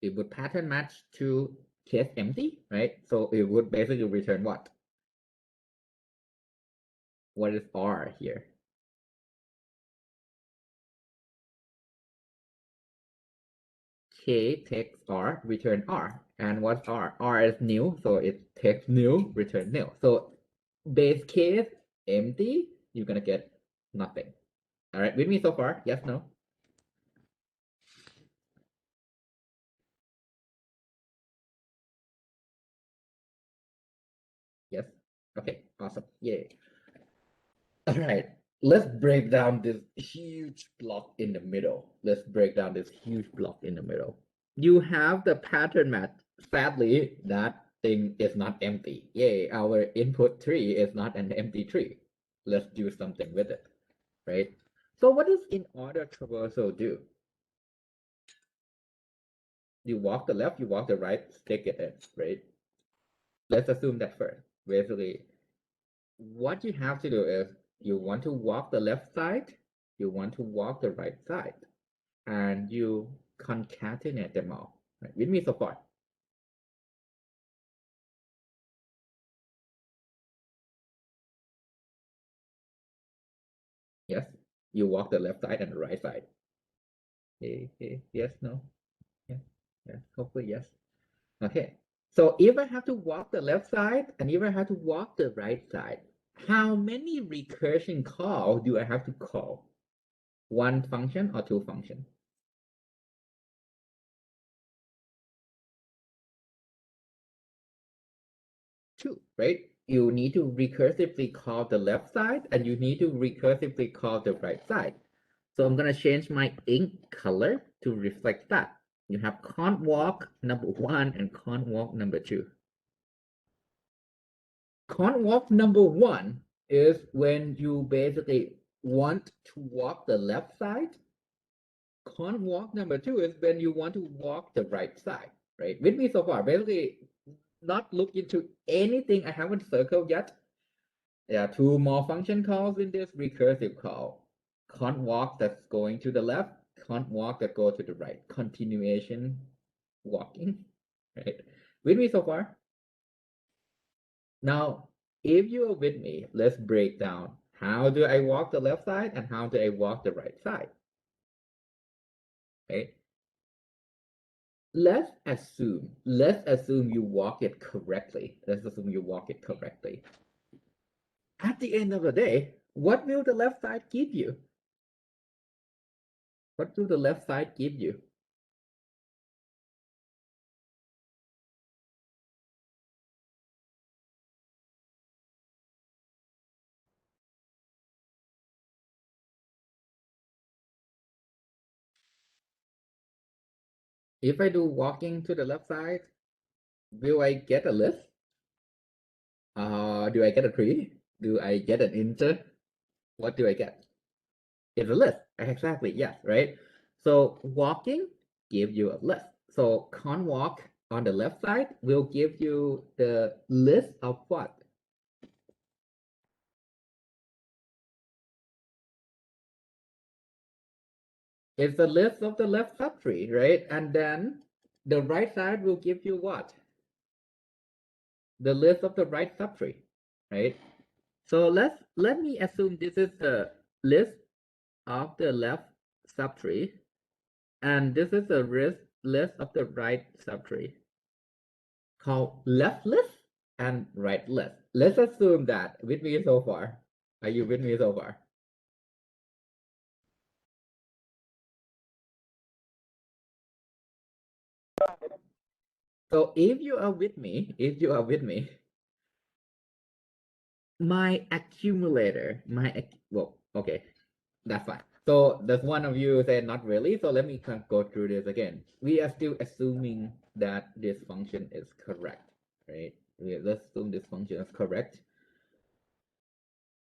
It would pattern match to case empty, right? So it would basically return what? What is R here? K takes R, return R. And what's R? R is new, so it takes new, return new. So base case empty, you're gonna get nothing. All right, with me so far? Yes, no? Yes. Okay, awesome. Yay. All right. Let's break down this huge block in the middle. Let's break down this huge block in the middle. You have the pattern match. Sadly, that thing is not empty. Yay, our input tree is not an empty tree. Let's do something with it, right? So what does in order traversal do? You walk the left, you walk the right, stick it in, right? Let's assume that first. Basically, what you have to do is you want to walk the left side, you want to walk the right side, and you concatenate them all. Right? With me so far. Yes, you walk the left side and the right side. Yes, no, yeah, yeah, hopefully yes. Okay, so if I have to walk the left side and if I have to walk the right side, how many recursion call do I have to call? One function or two functions? Two, right? You need to recursively call the left side and you need to recursively call the right side. So I'm going to change my ink color to reflect that. You have can't walk number one and can't walk number two. Can't walk number one is when you basically want to walk the left side. Can't walk number two is when you want to walk the right side, right? With me so far, basically not look into anything I haven't circled yet. Yeah, two more function calls in this recursive call. Can't walk that's going to the left, can't walk that go to the right. Continuation walking, right? With me so far? Now, if you're with me, let's break down. How do I walk the left side and how do I walk the right side? Okay. Let's assume you walk it correctly. Let's assume you walk it correctly. At the end of the day, what will the left side give you? What will the left side give you? If I do walking to the left side, will I get a list? Do I get a tree? Do I get an integer? What do I get? It's a list. Exactly, yes, right? So walking give you a list. So con walk on the left side will give you the list of what? It's the list of the left subtree, right? And then the right side will give you what? The list of the right subtree, right? So let me assume this is the list of the left subtree, and this is the list of the right subtree called left list and right list. Let's assume that with me so far. Are you with me so far? So if you are with me, my accumulator, well, okay, that's fine. So there's one of you said not really. So let me kind of go through this again. We are still assuming that this function is correct, right? Let's assume this function is correct.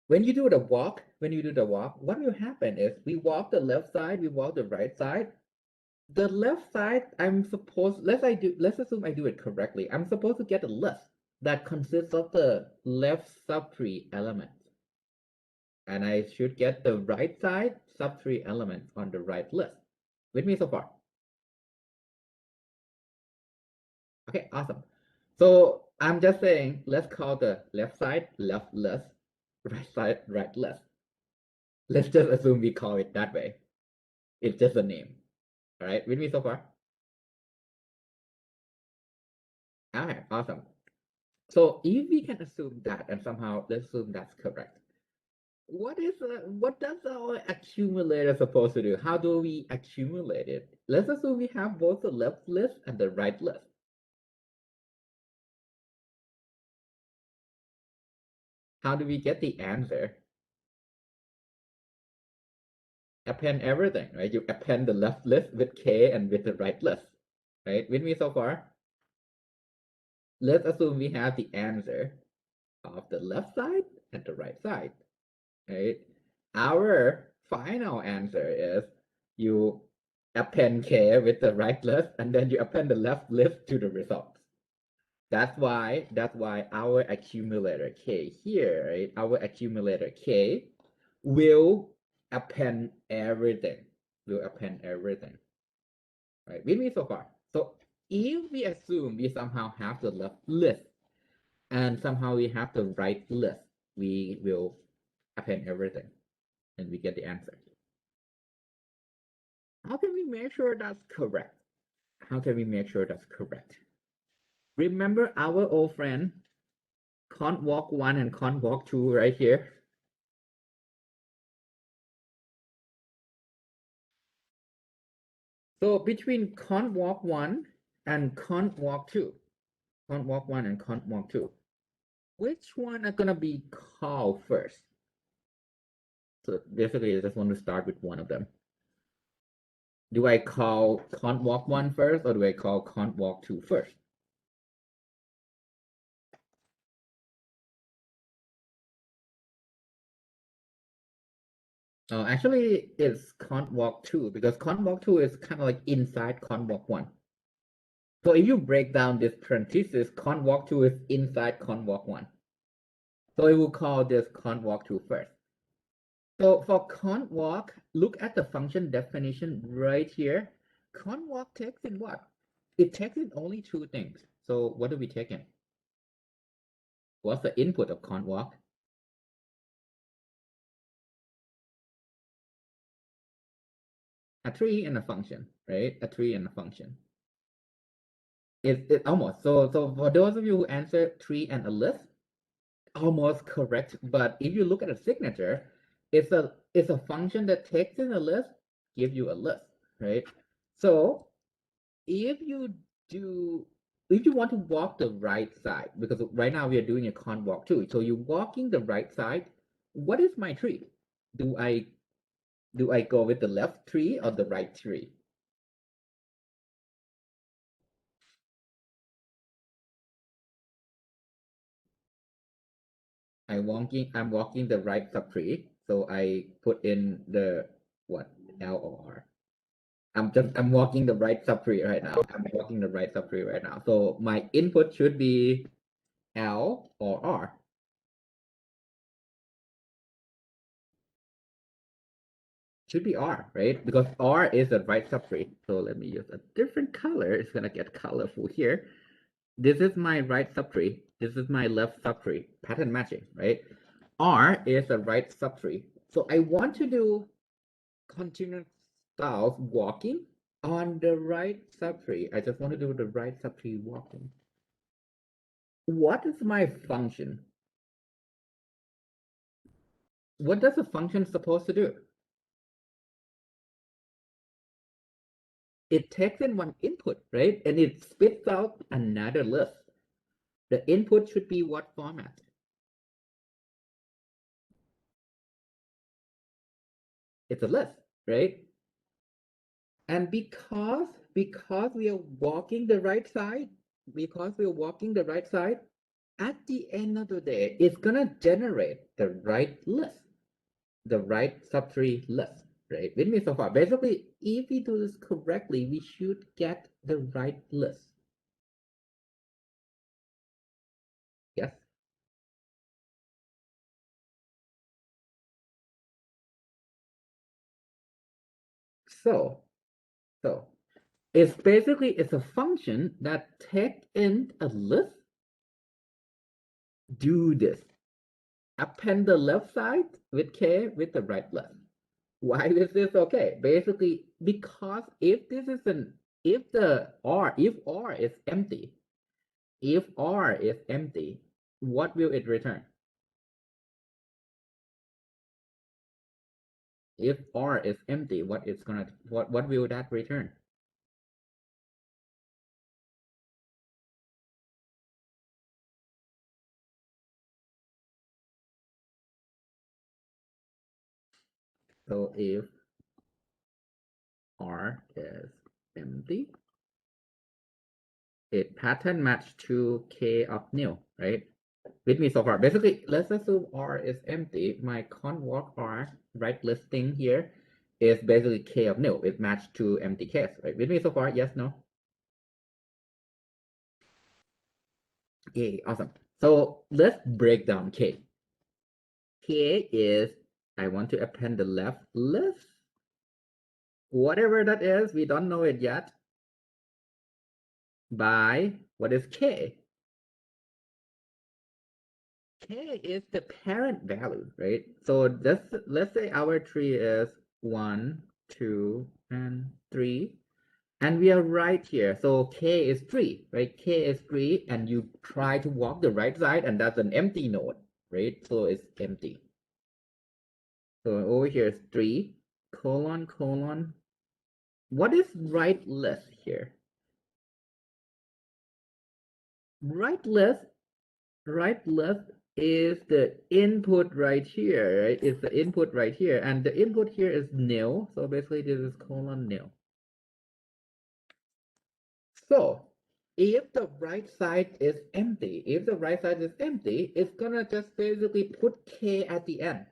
When you do the walk, what will happen is we walk the left side, we walk the right side. The left side, let's assume I do it correctly. I'm supposed to get a list that consists of the left subtree elements. And I should get the right side subtree elements on the right list. With me so far? Okay, awesome. So I'm just saying, let's call the left side left list, right side right list. Let's just assume we call it that way. It's just a name. All right, with me so far? All right, awesome. So if we can assume that, and somehow let's assume that's correct. What does our accumulator supposed to do? How do we accumulate it? Let's assume we have both the left list and the right list. How do we get the answer? Append everything, right? You append the left list with K and with the right list, right? With me so far? Let's assume we have the answer of the left side and the right side, right? Our final answer is you append K with the right list and then you append the left list to the results. That's why our accumulator K here, right? Our accumulator K will append everything. Will append everything. Right? With me so far. So if we assume we somehow have the left list and somehow we have the right list, we will append everything and we get the answer. How can we make sure that's correct? How can we make sure that's correct? Remember our old friend, const walk 1 and const walk 2 right here? So between const walk 1 and const walk 2, const walk 1 and const walk 2, which one are going to be called first? So basically, I just want to start with one of them. Do I call const walk 1 first, or do I call const walk 2 first? Actually, it's const walk 2 because const walk 2 is kind of like inside const walk 1. So if you break down this parenthesis, const walk 2 is inside const walk 1. So I will call this const walk 2 first. So for const walk, look at the function definition right here. Const walk takes in what? It takes in only two things. So what do we take in? What's the input of const walk? A tree and a function, right? A tree and a function. It almost so for those of you who answer tree and a list, almost correct. But if you look at a signature, it's a function that takes in a list, give you a list, right? So if you do if you want to walk the right side, because right now we are doing a const walk too, so you're walking the right side, what is my tree? Do I go with the left tree or the right tree? I'm walking the right subtree, so I put in the what, L or R. I'm walking the right subtree right now. I'm walking the right subtree right now. So my input should be L or R. Should be R, right? Because R is the right subtree. So let me use a different color. It's gonna get colorful here. This is my right subtree. This is my left subtree. Pattern matching, right? R is the right subtree. So I want to do continuous styles walking on the right subtree. I just want to do the right subtree walking. What is my function? What does a function supposed to do? It takes in one input, right? And it spits out another list. The input should be what format? It's a list, right? And because we are walking the right side, at the end of the day, it's gonna generate the right list, the right subtree list, right? With me so far. Basically, if we do this correctly, we should get the right list. Yes. So it's a function that takes in a list, do this. Append the left side with K with the right list. Why is this okay? Basically, because if R is empty, what will it return? If R is empty, what will that return? So if R is empty, it pattern match to K of nil, right? With me so far. Basically, let's assume R is empty. My conv walk R, right listing here, is basically K of nil. It matched to empty case, right? With me so far, yes, no? Okay, awesome. So let's break down K. K is, I want to append the left list. Whatever that is, we don't know it yet. By, what is K? K is the parent value, right? So let's say our tree is 1, 2, and 3. And we are right here. So K is 3, right? K is 3, and you try to walk the right side, and that's an empty node, right? So it's empty. So over here is 3, colon, colon. What is right list here? Right list is the input right here, right? It's the input right here, and the input here is nil. So basically, this is colon nil. So if the right side is empty, it's gonna just basically put K at the end.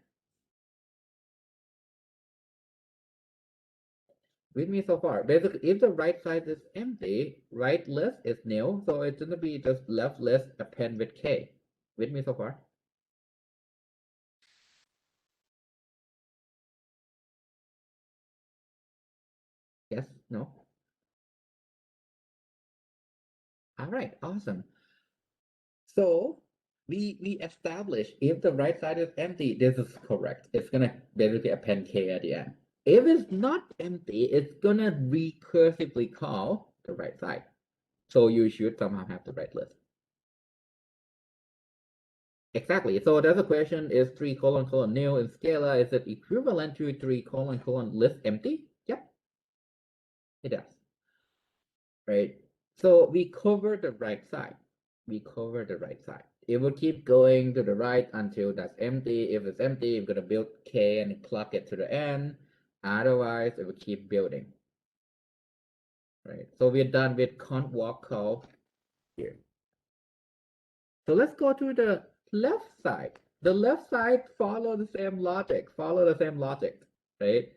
With me so far. Basically, if the right side is empty, right list is nil, so it's gonna be just left list append with K. With me so far? Yes? No? All right, awesome. So we establish if the right side is empty, this is correct. It's gonna basically append K at the end. If it's not empty, it's gonna recursively call the right side. So you should somehow have the right list. Exactly. So that's the question, is 3 colon colon nil in scalar, is it equivalent to 3 colon colon list empty? Yep, it does. Right? So we cover the right side. It will keep going to the right until that's empty. If it's empty, we're gonna build K and plug it to the end. Otherwise, it will keep building. Right? So we're done with conv walk call here. So let's go to the left side. The left side follow the same logic, right?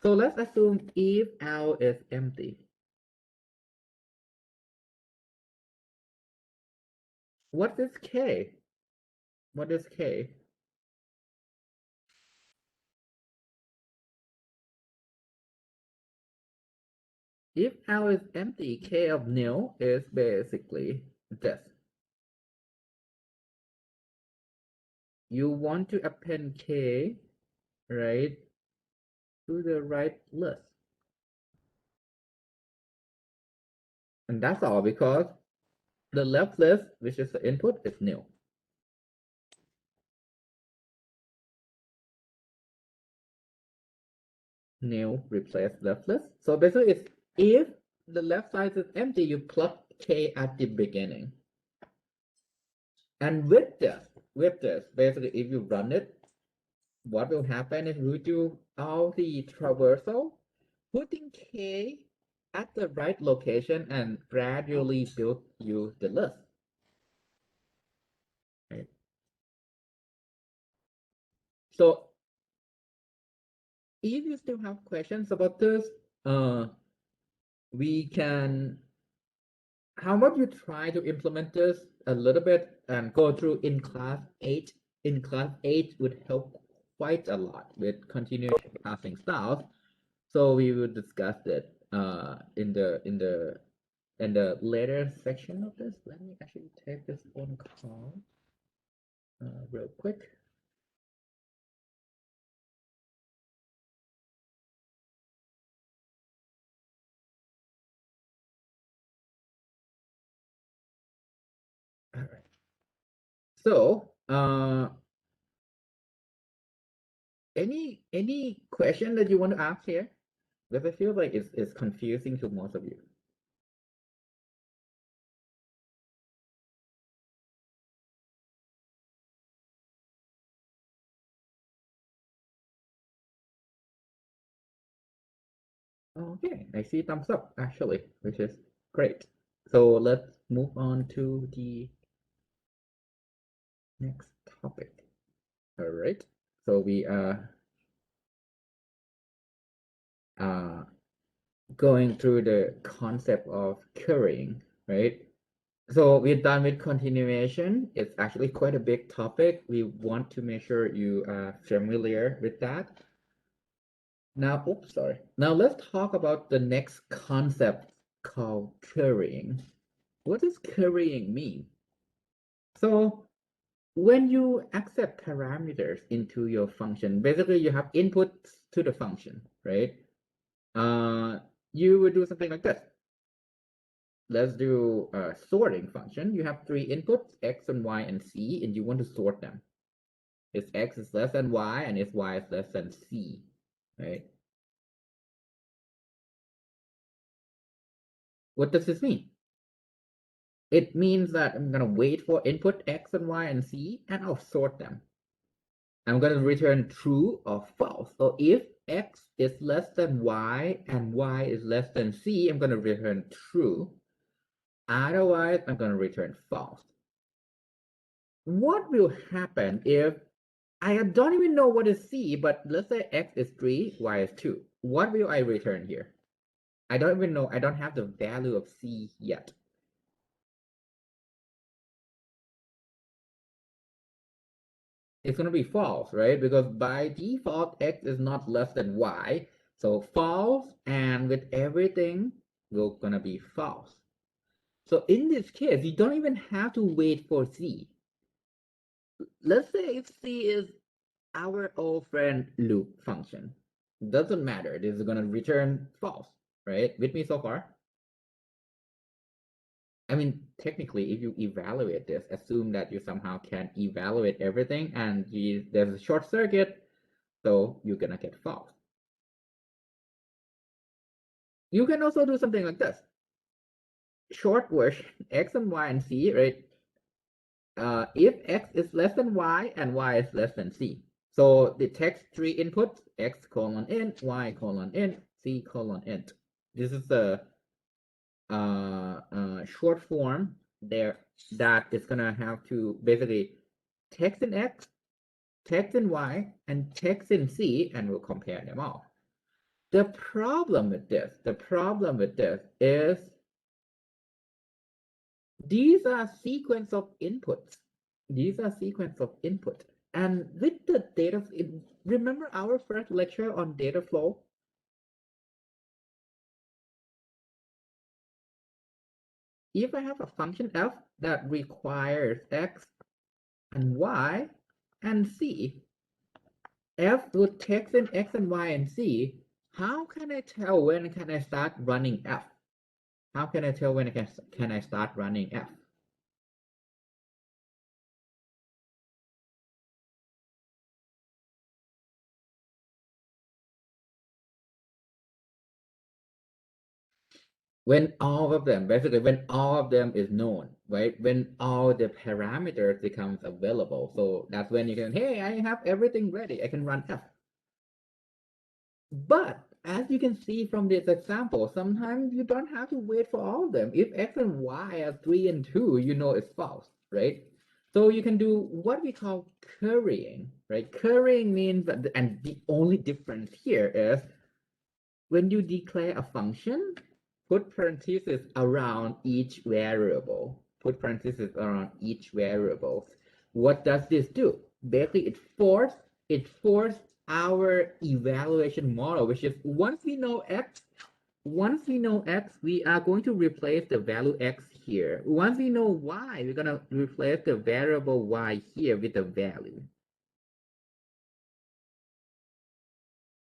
So let's assume if L is empty. What is K? What is K? If L is empty, K of nil is basically this. You want to append K, right, to the right list. And that's all, because the left list, which is the input, is nil. Nil replace left list. So basically, it's if the left side is empty, you plug K at the beginning. And with this, basically, if you run it, what will happen is we do all the traversal, putting K at the right location and gradually build you the list. Right? So if you still have questions about this, we can, how about you try to implement this a little bit and go through in class 8. In class 8 would help quite a lot with continuation passing styles. So we will discuss it in the later section of this. Let me actually take this phone call real quick. All right. So any question that you want to ask here? Because I feel like it's confusing to most of you. Okay, I see thumbs up actually, which is great. So let's move on to the next topic. All right. So we are uh, going through the concept of currying, right? So we're done with continuation. It's actually quite a big topic. We want to make sure you are familiar with that. Now, oops, sorry. Now let's talk about the next concept called currying. What does currying mean? So when you accept parameters into your function, basically you have inputs to the function, right? You would do something like this. Let's do a sorting function. You have three inputs, x and y and c, and you want to sort them. If x is less than y and if y is less than c, right? What does this mean? It means that I'm going to wait for input x and y and c, and I'll sort them. I'm going to return true or false. So if x is less than y and y is less than c, I'm going to return true. Otherwise, I'm going to return false. What will happen if I don't even know what is c, but let's say x is 3, y is 2. What will I return here? I don't even know. I don't have the value of c yet. It's going to be false, right? Because by default, x is not less than y. So false, and with everything, we're going to be false. So in this case, you don't even have to wait for c. Let's say if c is our old friend loop function. Doesn't matter. This is going to return false, right? With me so far? I mean, technically, if you evaluate this, assume that you somehow can evaluate everything and there's a short circuit, so you're gonna get false. You can also do something like this. Short version, x and y and c, right? If x is less than y and y is less than c. So the text three inputs, x colon int, y colon int, c colon int. This is the short form there that is gonna have to basically text in x, text in y, and text in c, and we'll compare them all. The problem with this is these are sequence of inputs. These are sequence of input. And with the data, remember our first lecture on data flow? If I have a function f that requires x and y and c, f would text in x and y and c, how can I tell when can I start running f? How can I tell when can I start running f? When all of them, basically when all of them is known, right? When all the parameters becomes available. So that's when you can, hey, I have everything ready. I can run f. But as you can see from this example, sometimes you don't have to wait for all of them. If x and y are 3 and 2, you know it's false, right? So you can do what we call currying, right? Currying means that, and the only difference here is when you declare a function, put parentheses around each variable. Put parentheses around each variable. What does this do? Basically, it forced our evaluation model, which is once we know x, we are going to replace the value x here. Once we know y, we're going to replace the variable y here with the value.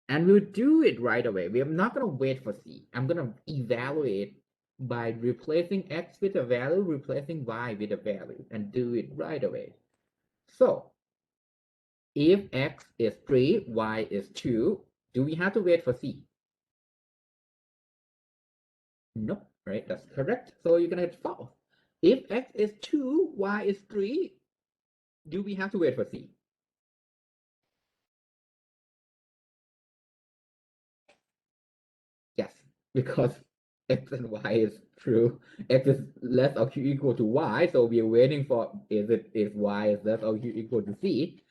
And we'll do it right away. We are not going to wait for c. I'm going to evaluate by replacing x with a value, replacing y with a value, and do it right away. So if x is 3, y is 2, do we have to wait for c? Nope, right? That's correct. So you're going to get false. If x is 2, y is 3, do we have to wait for c? Yes. because x and y is true. X is less or equal to y, so we're waiting for if y is less or equal to c.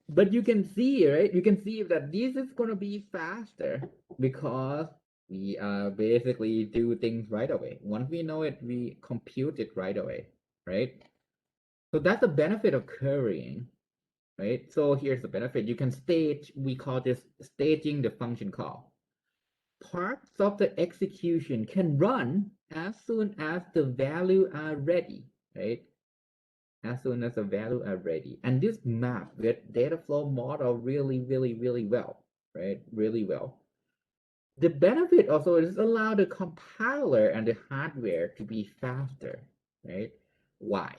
But you can see, right? You can see that this is going to be faster because we basically do things right away. Once we know it, we compute it right away, right? So that's the benefit of currying, right? So here's the benefit. You can stage, we call this staging the function call. Parts of the execution can run as soon as the value are ready, right? As soon as the value are ready. And this map with data flow model really well, right? Really well. The benefit also is allow the compiler and the hardware to be faster, right? Why?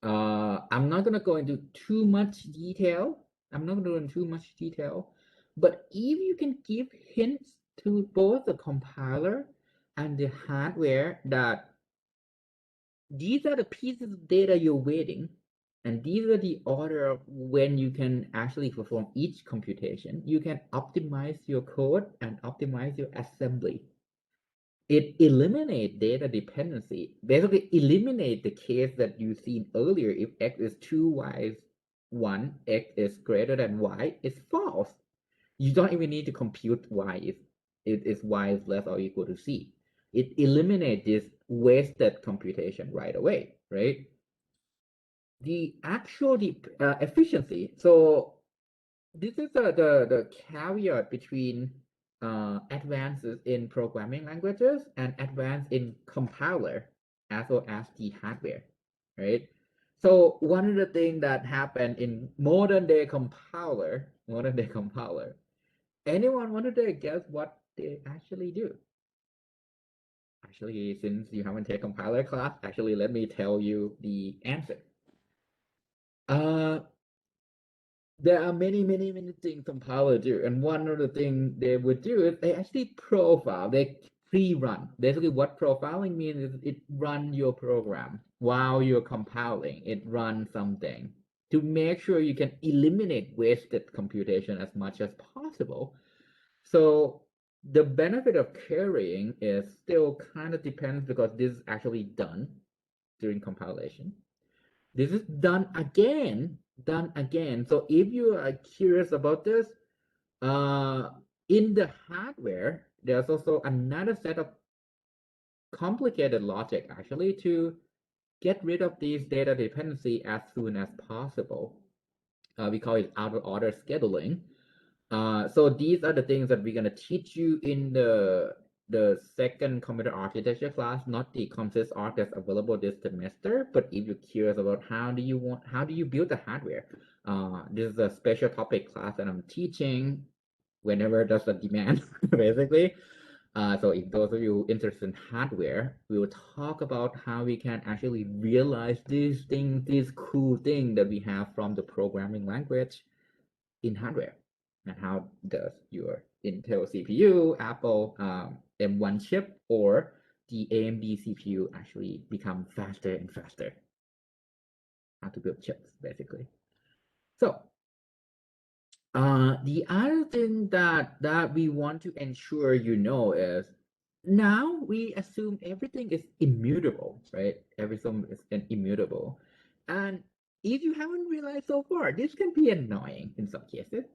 I'm not gonna go into too much detail. I'm not gonna go into too much detail, but if you can give hints to both the compiler and the hardware that these are the pieces of data you're waiting, and these are the order of when you can actually perform each computation, you can optimize your code and optimize your assembly. It eliminates data dependency. Basically, eliminate the case that you've seen earlier. If x is 2, y is 1, x is greater than y, it's false. You don't even need to compute y if y is less or equal to c. It eliminates this wasted computation right away, right? The actual efficiency. So this is the caveat between advances in programming languages and advance in compiler as well as the hardware, right? So one of the things that happened in modern day compiler, anyone want to guess what they actually do? Actually, since you haven't taken compiler class, actually let me tell you the answer. Uh, there are many things compiler do, and one of the things they would do is they actually profile, they pre-run. Basically, what profiling means is it run your program while you're compiling. It runs something to make sure you can eliminate wasted computation as much as possible. So the benefit of carrying is still kind of depends because this is actually done during compilation. This is done again. So if you are curious about this, uh, in the hardware, there's also another set of complicated logic actually to get rid of these data dependency as soon as possible. We call it out of order scheduling. So these are the things that we're gonna teach you in the second computer architecture class, not the consist arc that's available this semester. But if you're curious about how do you build the hardware, this is a special topic class that I'm teaching whenever there's a demand, basically. So if those of you interested in hardware, we will talk about how we can actually realize these things, these cool things that we have from the programming language in hardware, and how does your Intel CPU, Apple M1 chip, or the AMD CPU actually become faster and faster? How to build chips, basically. So the other thing that we want to ensure you know is now we assume everything is immutable, right? Everything is immutable. And if you haven't realized so far, this can be annoying in some cases,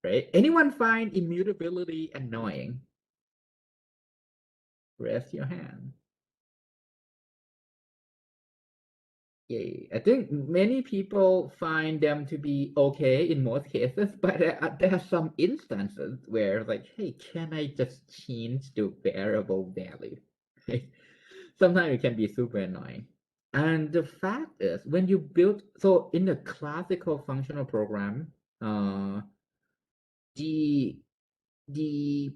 right? Anyone find immutability annoying? Raise your hand. Yay. I think many people find them to be okay in most cases, but there are some instances where like, hey, can I just change the variable value? Sometimes it can be super annoying. And the fact is, when you build, so in the classical functional program, the the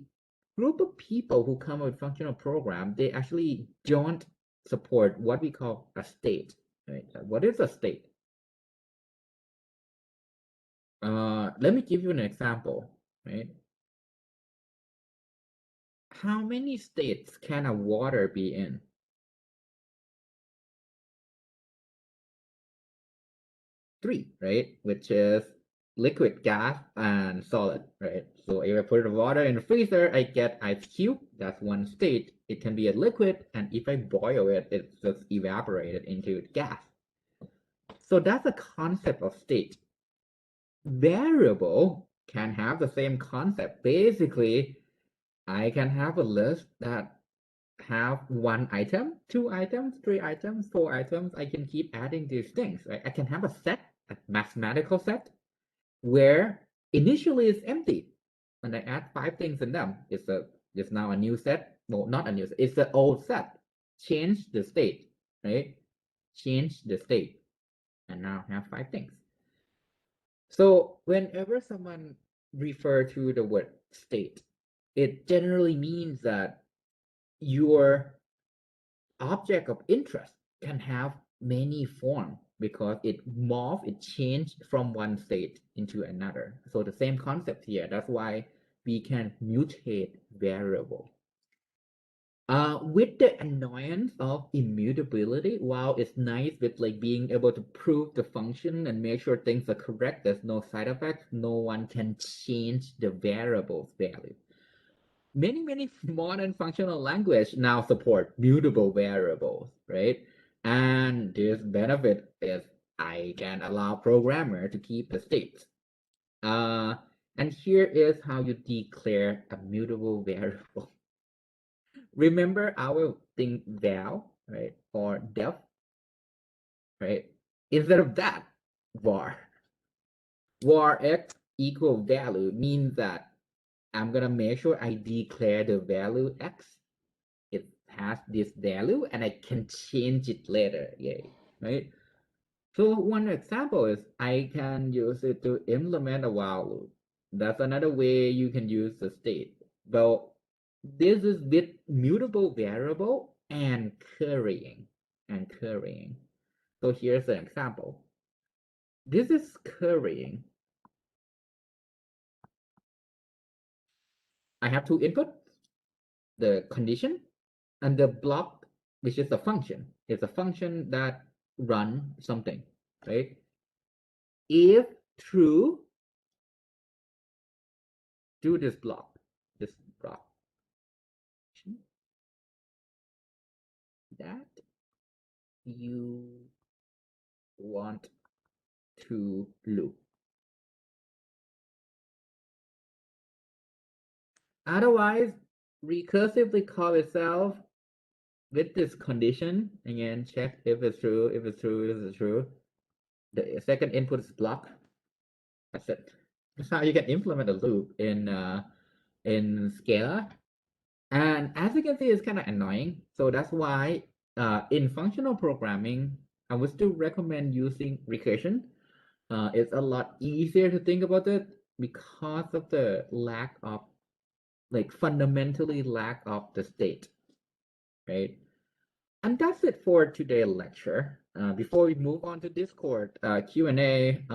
group of people who come with functional program, they actually don't support what we call a state. Right? What is a state? Let me give you an example. Right? How many states can a water be in? 3, right? Which is liquid, gas, and solid, right? So if I put the water in the freezer, I get ice cube. That's one state. It can be a liquid, and if I boil it, it's just evaporated into gas. So that's the concept of state. Variable can have the same concept. Basically, I can have a list that have one item, two items, three items, four items. I can keep adding these things, right? I can have a set, a mathematical set, where initially it's empty. And I add five things in them. It's now a new set. Well, not a new set, it's the old set. Change the state, right? Change the state. And now have five things. So whenever someone refer to the word state, it generally means that your object of interest can have many forms because it changed from one state into another. So the same concept here. That's why we can mutate variable. With the annoyance of immutability, while it's nice with like being able to prove the function and make sure things are correct, there's no side effects, no one can change the variable's value. Many modern functional language now support mutable variables, right? And this benefit is I can allow programmer to keep the states. And here is how you declare a mutable variable. Remember our thing val, right? Or def, right? Instead of that, var. Var x equal value means that I'm gonna make sure I declare the value x. It has this value and I can change it later. Yay, right? So one example is I can use it to implement a while loop. That's another way you can use the state. Well, this is with mutable variable and currying. So here's an example. This is currying. I have two inputs, the condition and the block, which is a function. It's a function that run something, right? If true, do this block, that you want to loop. Otherwise, recursively call itself with this condition. Again, check if it's true, if it's true, if it's true. The second input is block. That's it. That's how you can implement a loop in Scala. And as you can see, it's kind of annoying. So that's why in functional programming, I would still recommend using recursion. It's a lot easier to think about it because of the lack of, like, fundamentally lack of the state, right? And that's it for today's lecture. Before we move on to Discord Q&A,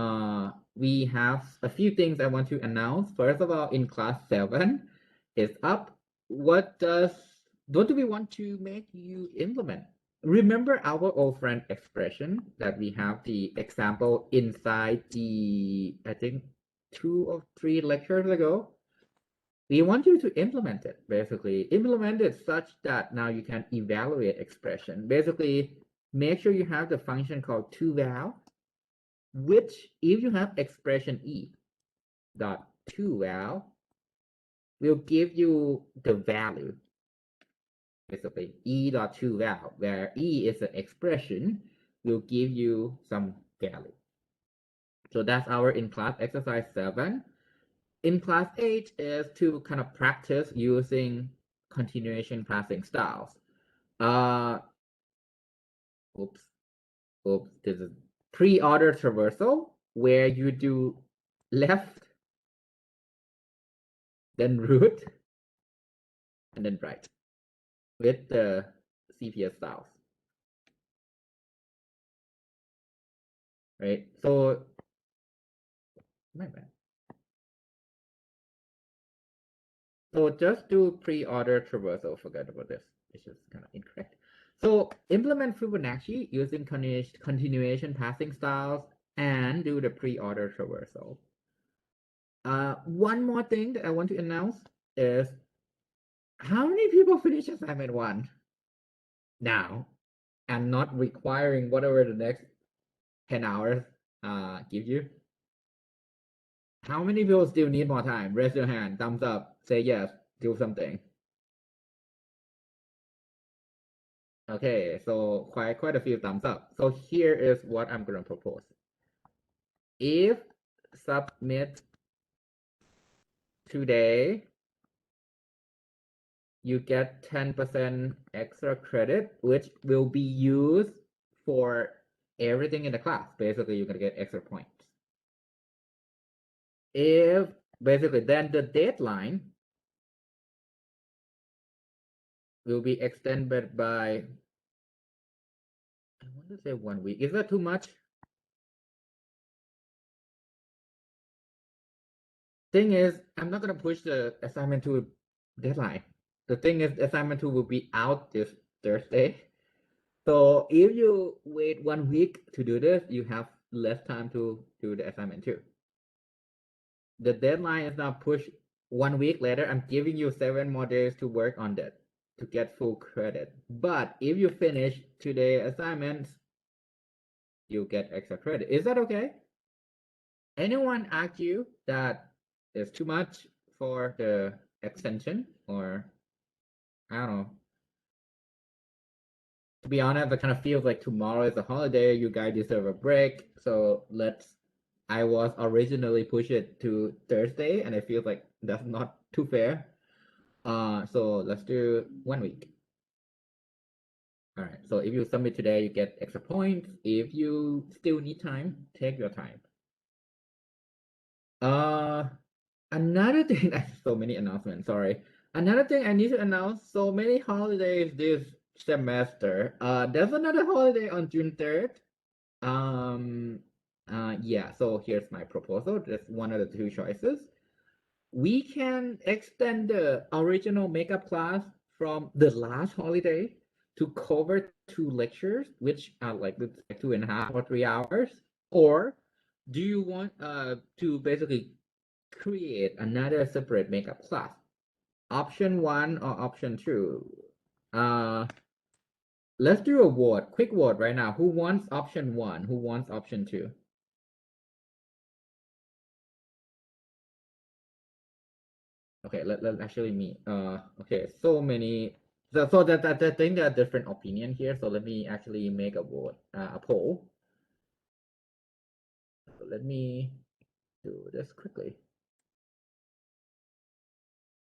we have a few things I want to announce. First of all, in class 7 is up. What do we want to make you implement? Remember our old friend expression that we have the example inside the, I think, 2 or 3 lectures ago? We want you to implement it, basically. Implement it such that now you can evaluate expression. Basically, make sure you have the function called toVal, which if you have expression e dot toVal, will give you the value. Basically, e dot toVal, where e is an expression, will give you some value. So that's our in-class exercise 7. In class 8 is to kind of practice using continuation passing styles. Oops, this is pre-order traversal, where you do left, then root, and then right with the CPS styles, right? So, my bad. So just do pre-order traversal. Forget about this. It's just kind of incorrect. So implement Fibonacci using continuation passing styles and do the pre-order traversal. One more thing that I want to announce is how many people finish assignment one now and not requiring whatever the next 10 hours give you? How many people still need more time? Raise your hand, thumbs up, say yes, do something. Okay, so quite a few thumbs up. So here is what I'm gonna propose. If submit today, you get 10% extra credit, which will be used for everything in the class. Basically, you're gonna get extra points. If basically then the deadline will be extended by, I want to say 1 week. Is that too much? Thing is, I'm not gonna push the assignment to deadline. The thing is, assignment 2 will be out this Thursday. So if you wait 1 week to do this, you have less time to do the assignment 2. The deadline is now pushed 1 week later. I'm giving you 7 more days to work on that to get full credit. But if you finish today assignments, you get extra credit. Is that okay? Anyone argue that it's too much for the extension, or I don't know? To be honest, it kind of feels like tomorrow is a holiday. You guys deserve a break. So I was originally pushed it to Thursday, and it feels like that's not too fair. So let's do 1 week. All right. So if you submit today, you get extra points. If you still need time, take your time. Uh, Another thing, so many announcements, sorry. Another thing I need to announce, so many holidays this semester. There's another holiday on June 3rd. Yeah, so here's my proposal. That's one of the two choices. We can extend the original makeup class from the last holiday to cover 2 lectures, which are like 2.5 or 3 hours. Or do you want to basically create another separate makeup class? Option 1 or option 2? Let's do a vote, quick vote right now. Who wants option 1? Who wants option 2? Okay, let actually me. Okay, so many. So that I think there are different opinion here. So let me actually make a vote, a poll. So let me do this quickly.